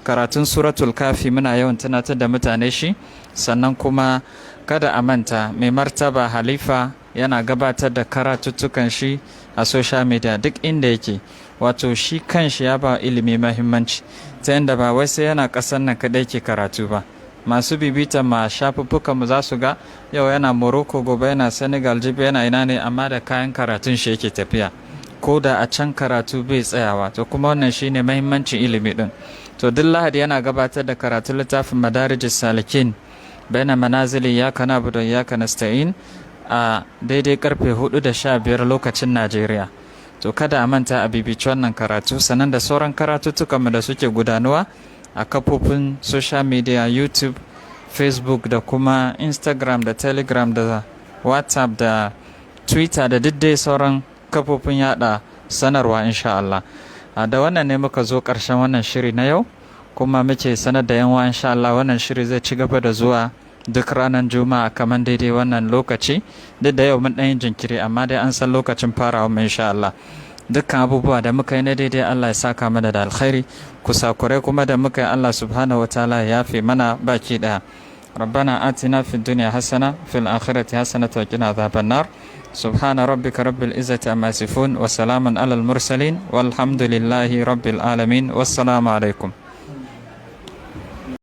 Karatun suratul kafi muna yawan tunatar da mutane shi, sannan kuma kada a manta mai martaba halifa yana gabatar da karatuttukan shi a social media duk inda yake, wato shi kanshi ya ba ilimi mahimmanci ta yadda ba wai sai yana ƙasar nan kadai ke karatu ba. Masu bibita ma shafuffukan mu za su ga yau yana Morocco, gobe yana Senegal, jibi yana ina ne, amma da kayan karatun shi yake tafiya, ko da a can karatu bai tsayawa. To kuma wannan shine mahimmancin ilimi din. To duk Lahadi yana gabatar da karatun littafin Madarijus Salikin baina manazili iyyaka na'budu wa iyyaka nasta'in a daidai karfe 4:15 lokacin Najeriya. To kada a manta a bibici wannan karatu, sannan da sauran karatuttukanmu da suke gudanuwa a kafofin social media, YouTube, Facebook da kuma Instagram da Telegram da WhatsApp da Twitter da duk dai sauran kafofin yada sanarwa insha Allah. Da wannan ne muka zo ƙarshen wannan shiri na yau, kuma muke sanar da yanwa insha Allah wannan shiri zai ci gaba da zuwa duk ranar Juma'a kamar daidai wannan lokaci, duk da yau mun ɗan yin jinkiri amma dai an san lokacin farawa mu insha Allah. dukkan abubuwa da muka yi na daidai Allah ya saka mana da alkhairi, kusakurai kuma da muka yi Allah subhanahu wa ta'ala ya yafe mana baki daya. ربنا آتنا في الدنيا حسنة في الآخرة حسنة وقنا عذاب النار سبحان ربك رب العزة عما يصفون وسلام على المرسلين والحمد لله رب العالمين والسلام عليكم.